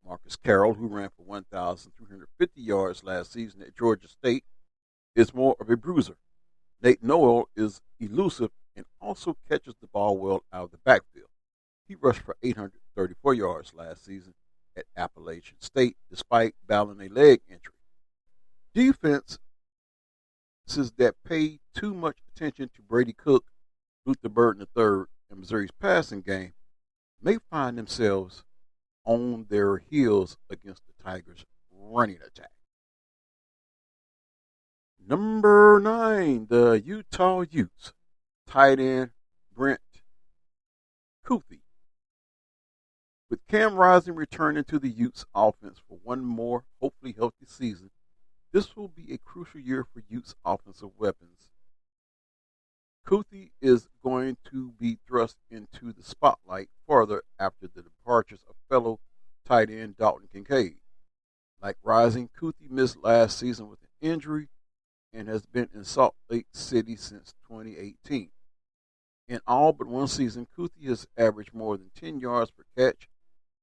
Marcus Carroll, who ran for 1,350 yards last season at Georgia State, is more of a bruiser. Nate Noel is elusive and also catches the ball well out of the backfield. He rushed for 834 yards last season at Appalachian State despite battling a leg injury. Defenses that pay too much attention to Brady Cook, Luther Burden III, and Missouri's passing game may find themselves on their heels against the Tigers' running attack. Number 9, the Utah Utes. Tight end Brent Kuthi. With Cam Rising returning to the Utes offense for one more, hopefully healthy season, this will be a crucial year for Utes offensive weapons. Kuthi is going to be thrust into the spotlight further after the departures of fellow tight end Dalton Kincaid. Like Rising, Kuthi missed last season with an injury and has been in Salt Lake City since 2018. In all but one season, Kuthi has averaged more than 10 yards per catch,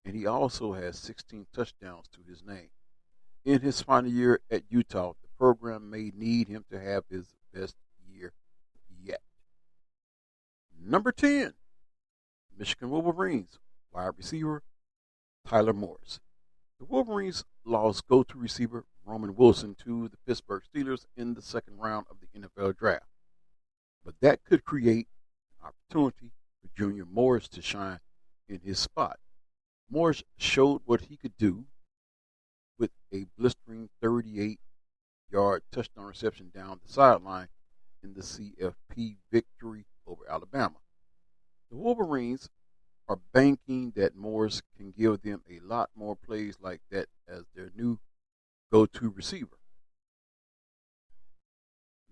and he also has 16 touchdowns to his name. In his final year at Utah, the program may need him to have his best year yet. Number 10, Michigan Wolverines, wide receiver Tyler Morris. The Wolverines lost go-to receiver Roman Wilson to the Pittsburgh Steelers in the second round of the NFL draft. But that could create an opportunity for Junior Morris to shine in his spot. Morris showed what he could do with a blistering 38-yard touchdown reception down the sideline in the CFP victory over Alabama. The Wolverines are banking that Morris can give them a lot more plays like that as their new go-to receiver.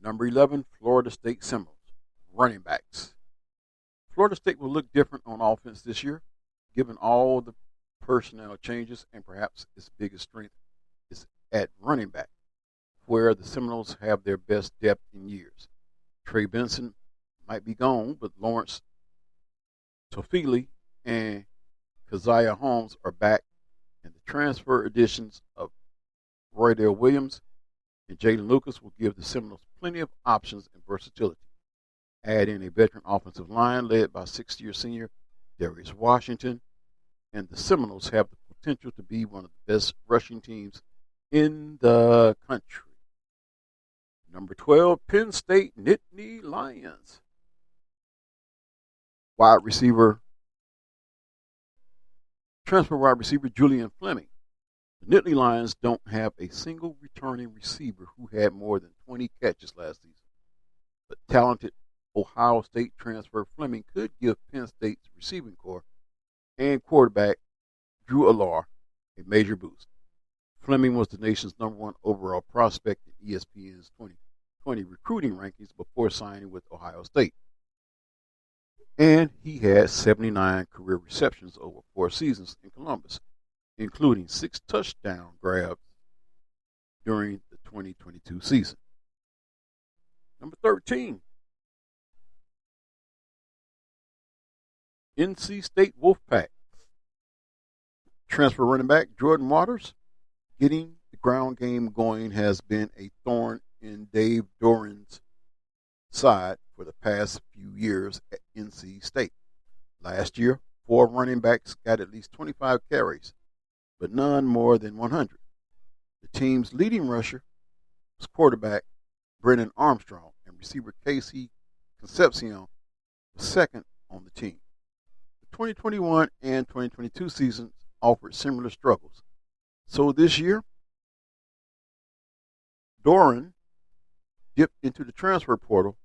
Number 11, Florida State Seminoles, running backs. Florida State will look different on offense this year, given all the personnel changes, and perhaps its biggest strength is at running back, where the Seminoles have their best depth in years. Trey Benson might be gone, but Lawrence Tofili and Keziah Holmes are back, and the transfer additions of Roydell Williams and Jaylen Lucas will give the Seminoles plenty of options and versatility. Add in a veteran offensive line led by sixth-year senior Darius Washington, and the Seminoles have the potential to be one of the best rushing teams in the country. Number 12, Penn State Nittany Lions. Transfer wide receiver Julian Fleming. The Nittany Lions don't have a single returning receiver who had more than 20 catches last season, but talented Ohio State transfer Fleming could give Penn State's receiving corps and quarterback Drew Allar a major boost. Fleming was the nation's #1 overall prospect in ESPN's 2020 recruiting rankings before signing with Ohio State. And he had 79 career receptions over 4 seasons in Columbus, including 6 touchdown grabs during the 2022 season. Number 13, NC State Wolfpack. Transfer running back Jordan Waters. Getting the ground game going has been a thorn in Dave Doran's side for the past few years at NC State. Last year, 4 running backs got at least 25 carries, but none more than 100. The team's leading rusher was quarterback Brennan Armstrong, and receiver Casey Concepcion was second on the team. The 2021 and 2022 seasons offered similar struggles. So this year, Doran dipped into the transfer portal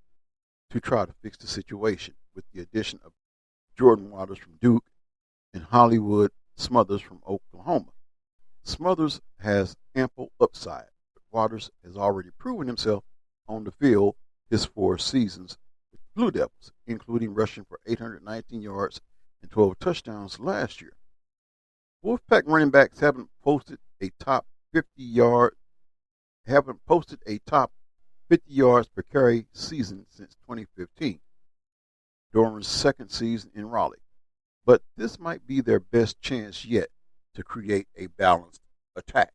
to try to fix the situation with the addition of Jordan Waters from Duke and Hollywood Smothers from Oklahoma. Smothers has ample upside, but Waters has already proven himself on the field his 4 seasons with the Blue Devils, including rushing for 819 yards and 12 touchdowns last year. Wolfpack running backs haven't posted a top 50 yards per carry season since 2015, Doran's second season in Raleigh. But this might be their best chance yet to create a balanced attack.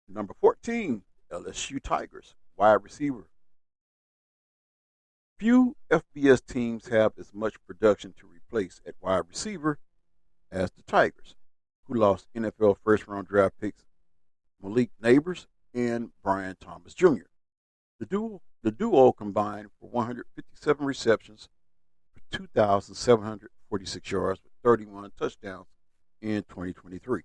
Number 14, LSU Tigers, wide receiver. Few FBS teams have as much production to replace at wide receiver as the Tigers, who lost NFL first-round draft picks Malik Neighbors and Brian Thomas Jr. The duo combined for 157 receptions for 2,746 yards with 31 touchdowns in 2023.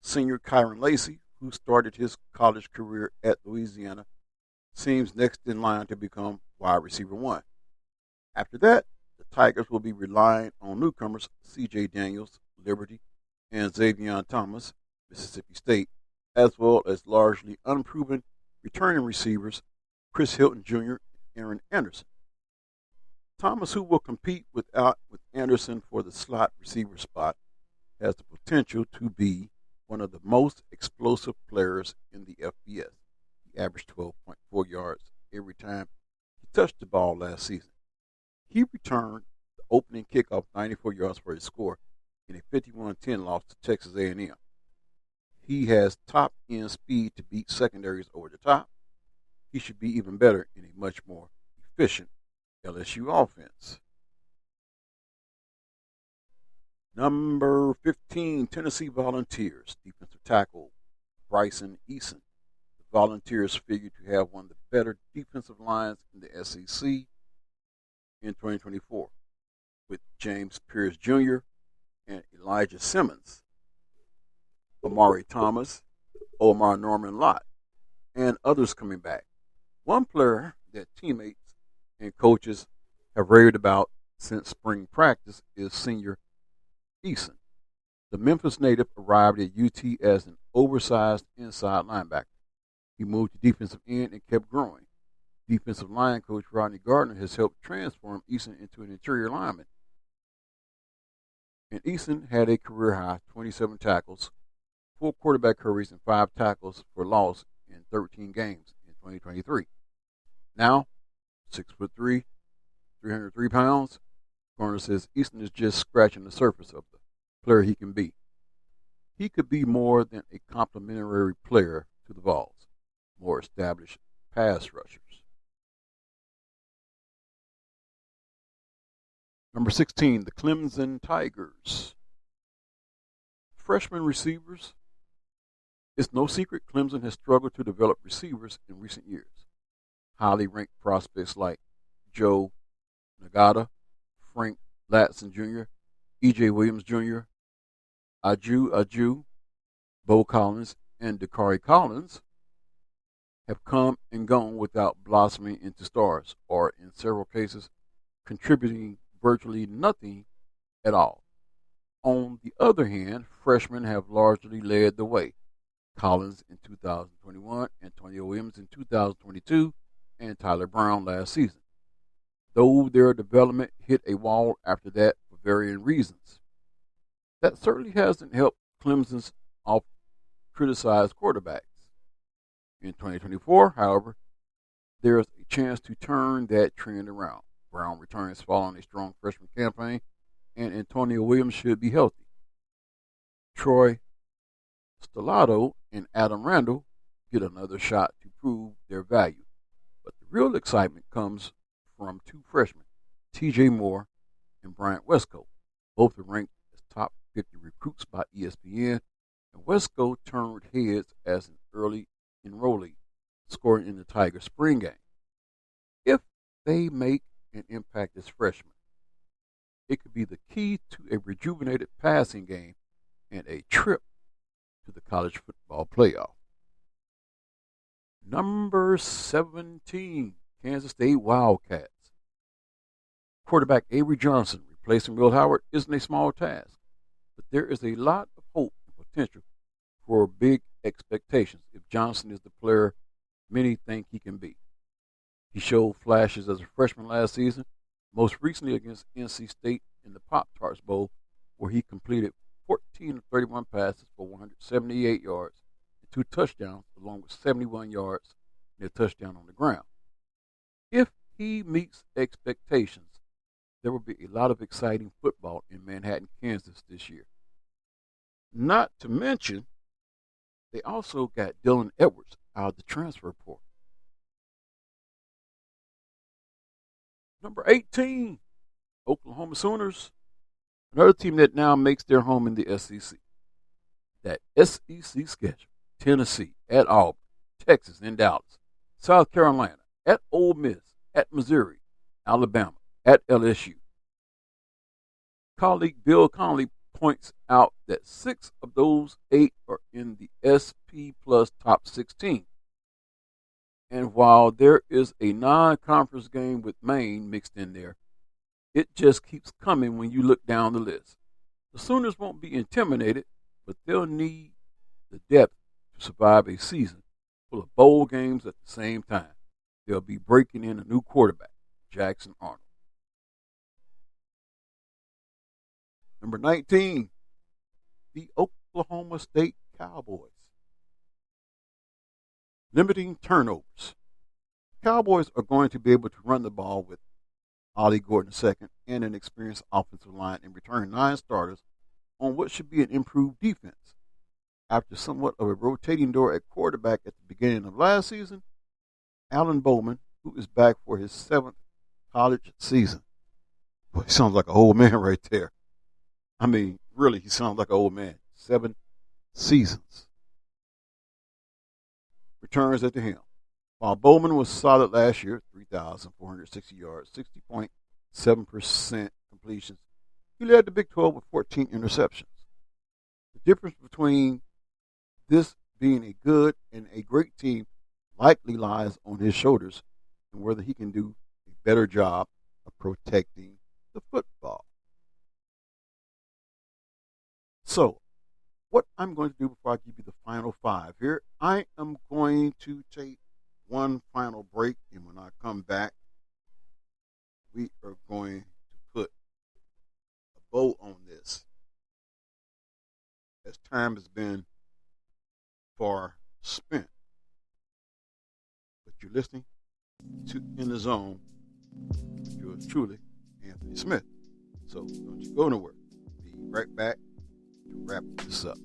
Senior Kyron Lacey, who started his college career at Louisiana, seems next in line to become wide receiver 1. After that, the Tigers will be relying on newcomers C.J. Daniels, Liberty, and Xavier Thomas, Mississippi State, as well as largely unproven returning receivers Chris Hilton Jr. and Aaron Anderson. Thomas, who will compete with Anderson for the slot receiver spot, has the potential to be one of the most explosive players in the FBS. He averaged 12.4 yards every time he touched the ball last season. He returned the opening kickoff 94 yards for his score in a 51-10 loss to Texas A&M. He has top-end speed to beat secondaries over the top. He should be even better in a much more efficient LSU offense. Number 15, Tennessee Volunteers, defensive tackle Bryson Eason. The Volunteers figure to have one of the better defensive lines in the SEC in 2024, with James Pierce Jr. and Elijah Simmons, Amari Thomas, Omar Norman Lott, and others coming back. One player that teammates and coaches have raved about since spring practice is senior Eason. The Memphis native arrived at UT as an oversized inside linebacker. He moved to defensive end and kept growing. Defensive line coach Rodney Gardner has helped transform Eason into an interior lineman. And Easton had a career high 27 tackles, 4 quarterback hurries, and 5 tackles for loss in 13 games in 2023. Now, 6'3", 303 pounds, Garner says Easton is just scratching the surface of the player he can be. He could be more than a complementary player to the Vols, more established pass rushers. Number 16, the Clemson Tigers. Freshman receivers. It's no secret Clemson has struggled to develop receivers in recent years. Highly ranked prospects like Joe Nagata, Frank Latson Jr., E.J. Williams Jr., Aju, Bo Collins, and Dakari Collins have come and gone without blossoming into stars, or in several cases, contributing virtually nothing at all. On the other hand, freshmen have largely led the way. Collins in 2021, Antonio Williams in 2022, and Tyler Brown last season. Though their development hit a wall after that for varying reasons. That certainly hasn't helped Clemson's oft-criticized quarterbacks. In 2024, however, there's a chance to turn that trend around. Brown returns following a strong freshman campaign, and Antonio Williams should be healthy. Troy Stellato and Adam Randall get another shot to prove their value. But the real excitement comes from 2 freshmen, TJ Moore and Bryant Westco. Both are ranked as top 50 recruits by ESPN, and Westco turned heads as an early enrollee, scoring in the Tiger spring game. If they make an impact as freshmen, it could be the key to a rejuvenated passing game and a trip to the college football playoff. Number 17, Kansas State Wildcats. Quarterback Avery Johnson replacing Will Howard isn't a small task, but there is a lot of hope and potential for big expectations if Johnson is the player many think he can be. He showed flashes as a freshman last season, most recently against NC State in the Pop-Tarts Bowl, where he completed 14 of 31 passes for 178 yards and 2 touchdowns, along with 71 yards and a touchdown on the ground. If he meets expectations, there will be a lot of exciting football in Manhattan, Kansas this year. Not to mention, they also got Dylan Edwards out of the transfer portal. Number 18, Oklahoma Sooners, another team that now makes their home in the SEC. That SEC schedule: Tennessee, at Auburn, Texas, in Dallas, South Carolina, at Ole Miss, at Missouri, Alabama, at LSU. Colleague Bill Connolly points out that 6 of those 8 are in the SP Plus top 16. And while there is a non-conference game with Maine mixed in there, it just keeps coming when you look down the list. The Sooners won't be intimidated, but they'll need the depth to survive a season full of bowl games at the same time. They'll be breaking in a new quarterback, Jackson Arnold. Number 19, the Oklahoma State Cowboys. Limiting turnovers. Cowboys are going to be able to run the ball with Ollie Gordon II and an experienced offensive line and return 9 starters on what should be an improved defense. After somewhat of a rotating door at quarterback at the beginning of last season, Alan Bowman, who is back for his 7th college season. Boy, he sounds like an old man right there. I mean, really, he sounds like an old man. 7 seasons. Returns at the helm. While Bowman was solid last year, 3,460 yards, 60.7% completions, he led the Big 12 with 14 interceptions. The difference between this being a good and a great team likely lies on his shoulders and whether he can do a better job of protecting the football. So, what I'm going to do before I give you the final 5 here, I am going to take one final break, and when I come back, we are going to put a bow on this. time has been far spent. But you're listening to In the Zone with yours truly, Anthony Smith. So don't you go nowhere. Be right back to wrap this up.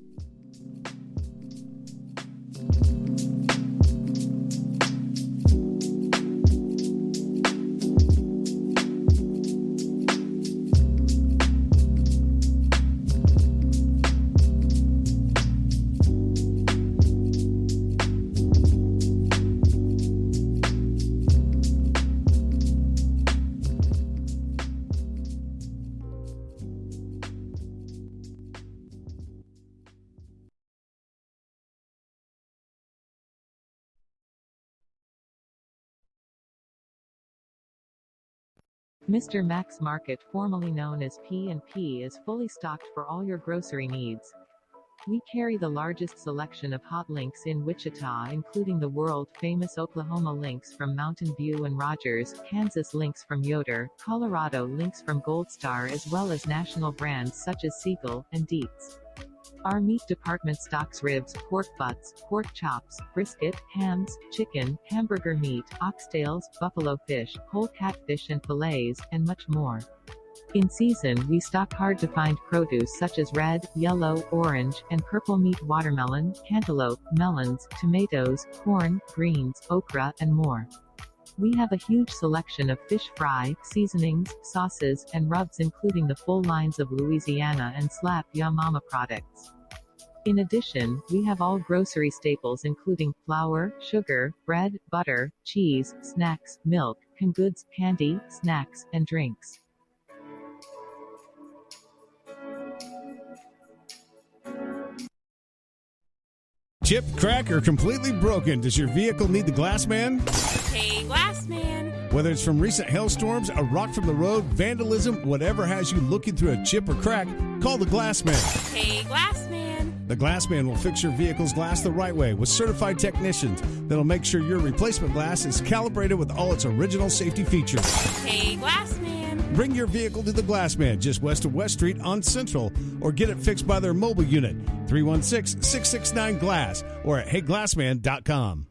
Mr. Max Market, formerly known as P&P, is fully stocked for all your grocery needs. We carry the largest selection of hot links in Wichita, including the world-famous Oklahoma links from Mountain View and Rogers, Kansas links from Yoder, Colorado links from Gold Star, as well as national brands such as Siegel and Dietz. Our meat department stocks ribs, pork butts, pork chops, brisket, hams, chicken, hamburger meat, oxtails, buffalo fish, whole catfish and fillets, and much more. In season, we stock hard-to-find produce such as red, yellow, orange, and purple meat, watermelon, cantaloupe, melons, tomatoes, corn, greens, okra, and more. We have a huge selection of fish fry, seasonings, sauces, and rubs, including the full lines of Louisiana and Slap Ya Mama products. In addition, we have all grocery staples including flour, sugar, bread, butter, cheese, snacks, milk, canned goods, candy, snacks, and drinks. Chip, crack, or completely broken, does your vehicle need the glass man? Hey, glass man. Whether it's from recent hailstorms, a rock from the road, vandalism, whatever has you looking through a chip or crack, call the glass man. Hey, glass man. The glass man will fix your vehicle's glass the right way with certified technicians that'll make sure your replacement glass is calibrated with all its original safety features. Hey, glass man. Bring your vehicle to the Glass Man just west of West Street on Central, or get it fixed by their mobile unit, 316-669-GLASS, or at heyglassman.com.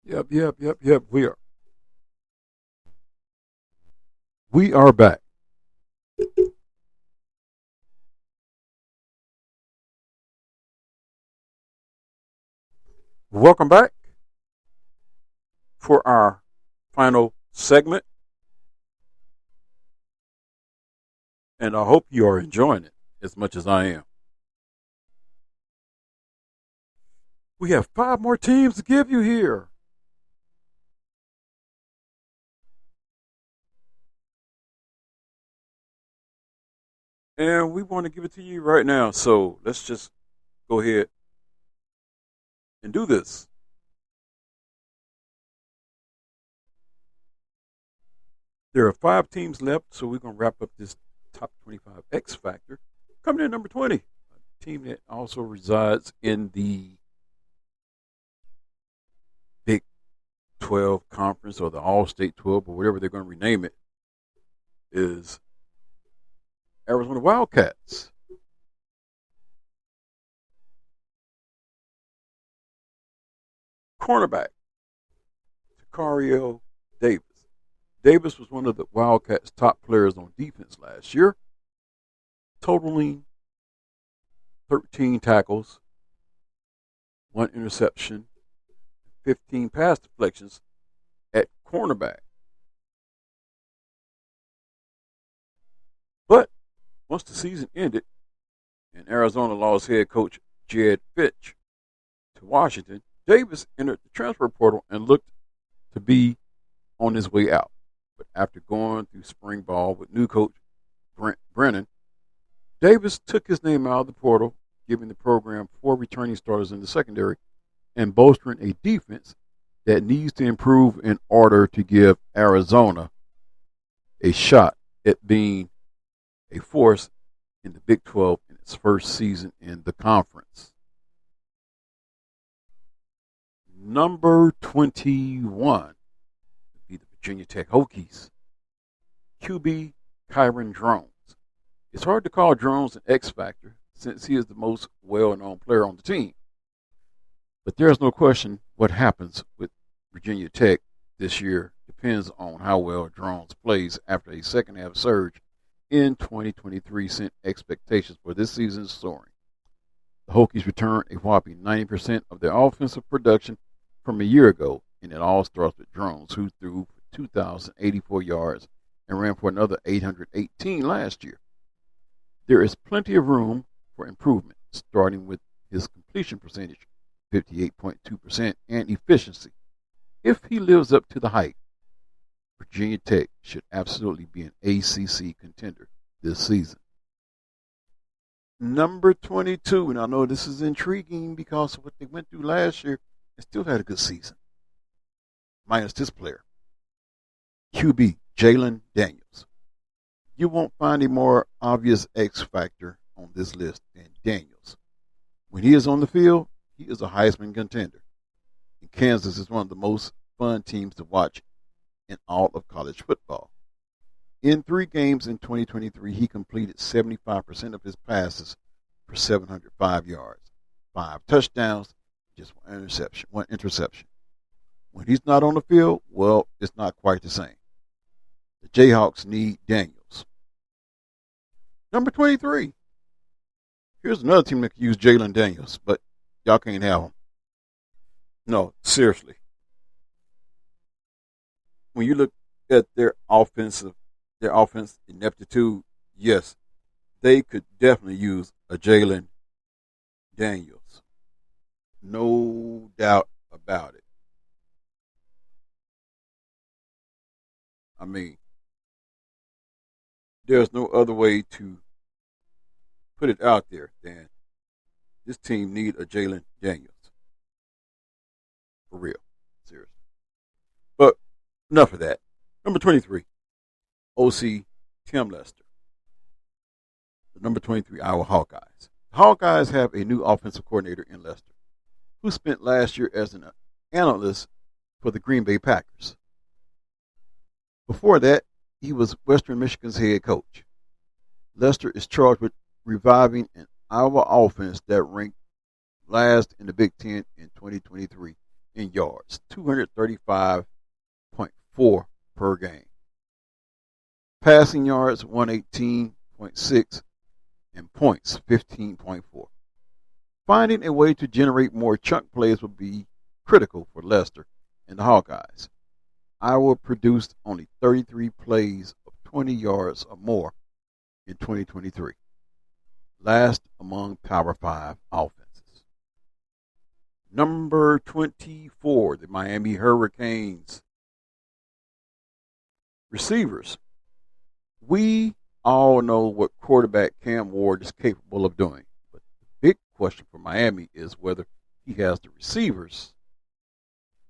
Yep. We are back. Welcome back for our final segment. And I hope you are enjoying it as much as I am. We have 5 more teams to give you here. And we want to give it to you right now. So let's just go ahead and do this. There are 5 teams left, so we're going to wrap up this top 25 X Factor. Coming in number 20, a team that also resides in the Big 12 Conference, or the All-State 12, or whatever they're going to rename it, is Arizona Wildcats. Cornerback, Tacario Davis. Davis was one of the Wildcats' top players on defense last year, totaling 13 tackles, 1 interception, 15 pass deflections at cornerback. But once the season ended and Arizona lost head coach Jed Fitch to Washington, Davis entered the transfer portal and looked to be on his way out. But after going through spring ball with new coach Brent Brennan, Davis took his name out of the portal giving the program 4 returning starters in the secondary and bolstering a defense that needs to improve in order to give Arizona a shot at being a force in the Big 12 in its first season in the conference. Number 21 would be the Virginia Tech Hokies. QB Kyron Drones. It's hard to call Drones an X Factor since he is the most well-known player on the team. But there's no question what happens with Virginia Tech this year depends on how well Drones plays after a second-half surge in 2023 sent expectations for this season soaring. The Hokies returned a whopping 90% of their offensive production from a year ago, and it all starts with Drones, who threw for 2,084 yards and ran for another 818 last year. There is plenty of room for improvement, starting with his completion percentage, 58.2%, and efficiency. If he lives up to the hype, Virginia Tech should absolutely be an ACC contender this season. Number 22, and I know this is intriguing because of what they went through last year and still had a good season, minus this player, QB Jaylen Daniels. You won't find a more obvious X factor on this list than Daniels. When he is on the field, he is a Heisman contender. And Kansas is one of the most fun teams to watch in all of college football. In 3 games in 2023, he completed 75% of his passes for 705 yards, 5 touchdowns, just one interception. When he's not on the field, well, it's not quite the same. The Jayhawks need Daniels. Number 23. Here's another team that could use Jaylen Daniels, but y'all can't have him. No, seriously. When you look at their offense ineptitude, yes, they could definitely use a Jaylen Daniels. No doubt about it. I mean, there's no other way to put it out there than this team need a Jaylen Daniels. For real. Seriously. But enough of that. Number 23, OC Tim Lester. The number 23 Iowa Hawkeyes. The Hawkeyes have a new offensive coordinator in Lester, who spent last year as an analyst for the Green Bay Packers. Before that, he was Western Michigan's head coach. Lester is charged with reviving an Iowa offense that ranked last in the Big Ten in 2023 in yards, 235.4 per game. Passing yards, 118.6, and points, 15.4. Finding a way to generate more chunk plays will be critical for Lester and the Hawkeyes. Iowa produced only 33 plays of 20 yards or more in 2023. Last among Power 5 offenses. Number 24, the Miami Hurricanes. Receivers. We all know what quarterback Cam Ward is capable of doing. But the big question for Miami is whether he has the receivers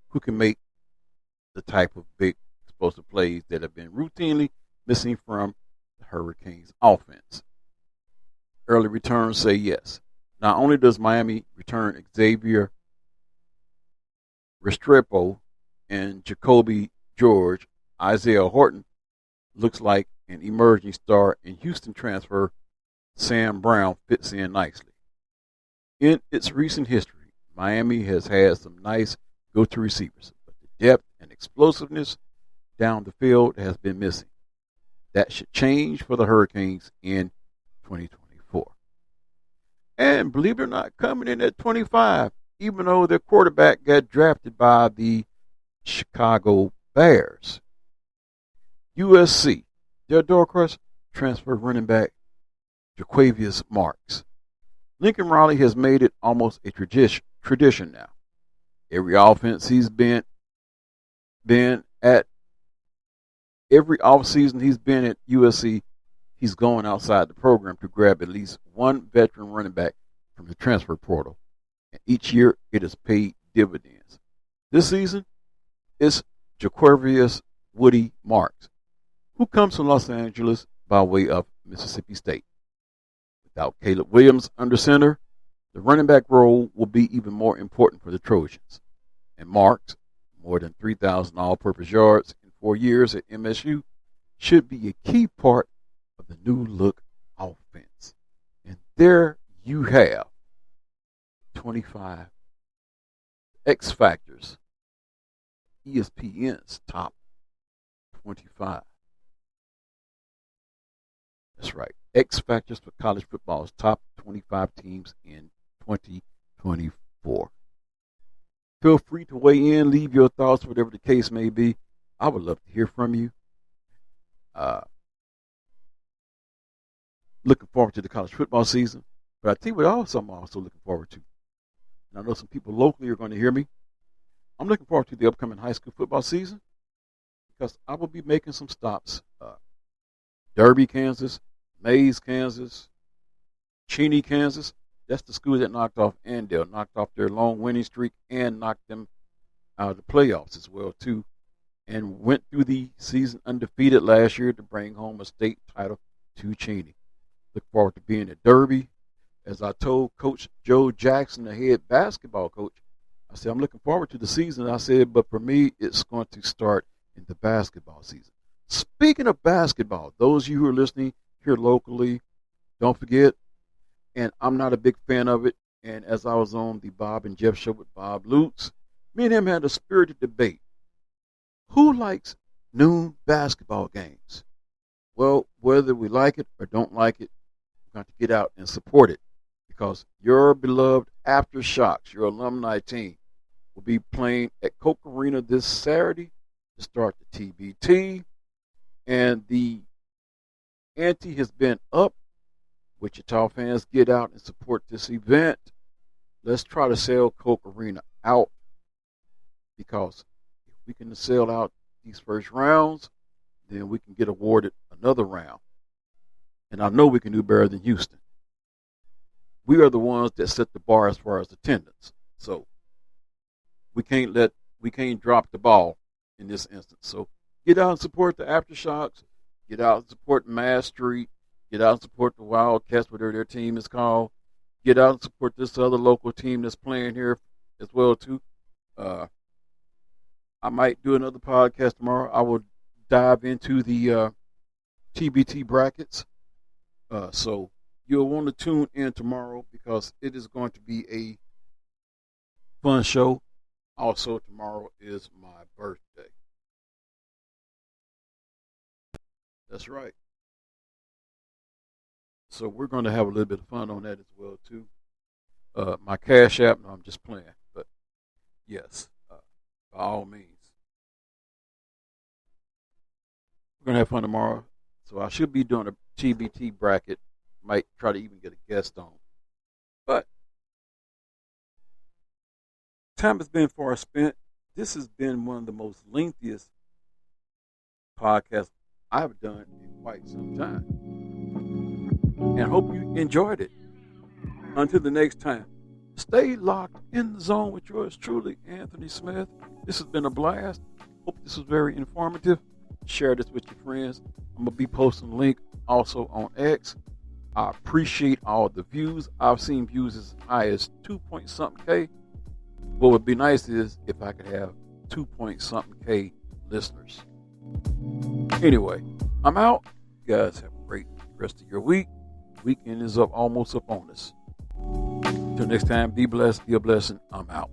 who can make the type of big explosive plays that have been routinely missing from the Hurricanes offense. Early returns say yes. Not only does Miami return Xavier Restrepo and Jacoby George, Isaiah Horton looks like an emerging star, and Houston transfer Sam Brown fits in nicely. In its recent history, Miami has had some nice go-to receivers, but the depth and explosiveness down the field has been missing. That should change for the Hurricanes in 2024. And believe it or not, coming in at 25, even though their quarterback got drafted by the Chicago Bears. USC, their Dorcas transfer running back Jaquavius Marks. Lincoln Riley has made it almost a tradition now. Every offense he's been at, every offseason he's been at USC, he's going outside the program to grab at least one veteran running back from the transfer portal, and each year it has paid dividends. This season, it's Jaquarius Woody Marks, who comes from Los Angeles by way of Mississippi State. Without Caleb Williams under center, the running back role will be even more important for the Trojans. And Marks, more than 3,000 all-purpose yards in 4 years at MSU, should be a key part of the new look offense. And there you have 25 X Factors, ESPN's top 25. That's right, X Factors for college football's top 25 teams in 2024. Feel free to weigh in, leave your thoughts, whatever the case may be. I would love to hear from you. Looking forward to the college football season. But I tell you what else I'm also looking forward to. And I know some people locally are going to hear me. I'm looking forward to the upcoming high school football season because I will be making some stops. Derby, Kansas, Mays, Kansas, Cheney, Kansas. That's the school that knocked off Andale, knocked off their long winning streak and knocked them out of the playoffs as well, too. And went through the season undefeated last year to bring home a state title to Cheney. Look forward to being at Derby. As I told Coach Joe Jackson, the head basketball coach, I said, I'm looking forward to the season. I said, but for me, it's going to start in the basketball season. Speaking of basketball, those of you who are listening here locally, don't forget, and I'm not a big fan of it, and as I was on the Bob and Jeff show with Bob Lutz, me and him had a spirited debate. Who likes noon basketball games? Well, whether we like it or don't like it, we're going to get out and support it because your beloved Aftershocks, your alumni team, will be playing at Coke Arena this Saturday to start the TBT. And the ante has been up. Wichita fans, get out and support this event. Let's try to sell Coke Arena out because if we can sell out these first rounds, then we can get awarded another round. And I know we can do better than Houston. We are the ones that set the bar as far as attendance. So we can't drop the ball in this instance. So get out and support the Aftershocks. Get out and support Mass Street. Get out and support the Wildcats, whatever their team is called. Get out and support this other local team that's playing here as well, too. I might do another podcast tomorrow. I will dive into the TBT brackets. So you'll want to tune in tomorrow because it is going to be a fun show. Also, tomorrow is my birthday. That's right. So we're going to have a little bit of fun on that as well, too. My Cash App, no, I'm just playing. But, yes, by all means. We're going to have fun tomorrow. So I should be doing a TBT bracket. Might try to even get a guest on. But time has been far spent. This has been one of the most lengthiest podcasts I've done in quite some time. And hope you enjoyed it. Until the next time, stay locked in the zone with yours truly, Anthony Smith. This has been a blast. Hope this was very informative. Share this with your friends. I'm going to be posting a link also on X. I appreciate all the views. I've seen views as high as 2-point-something K. What would be nice is if I could have 2-point-something K listeners. Anyway, I'm out. You guys have a great rest of your week. Weekend is almost up on us. Until next time, be blessed, be a blessing. I'm out.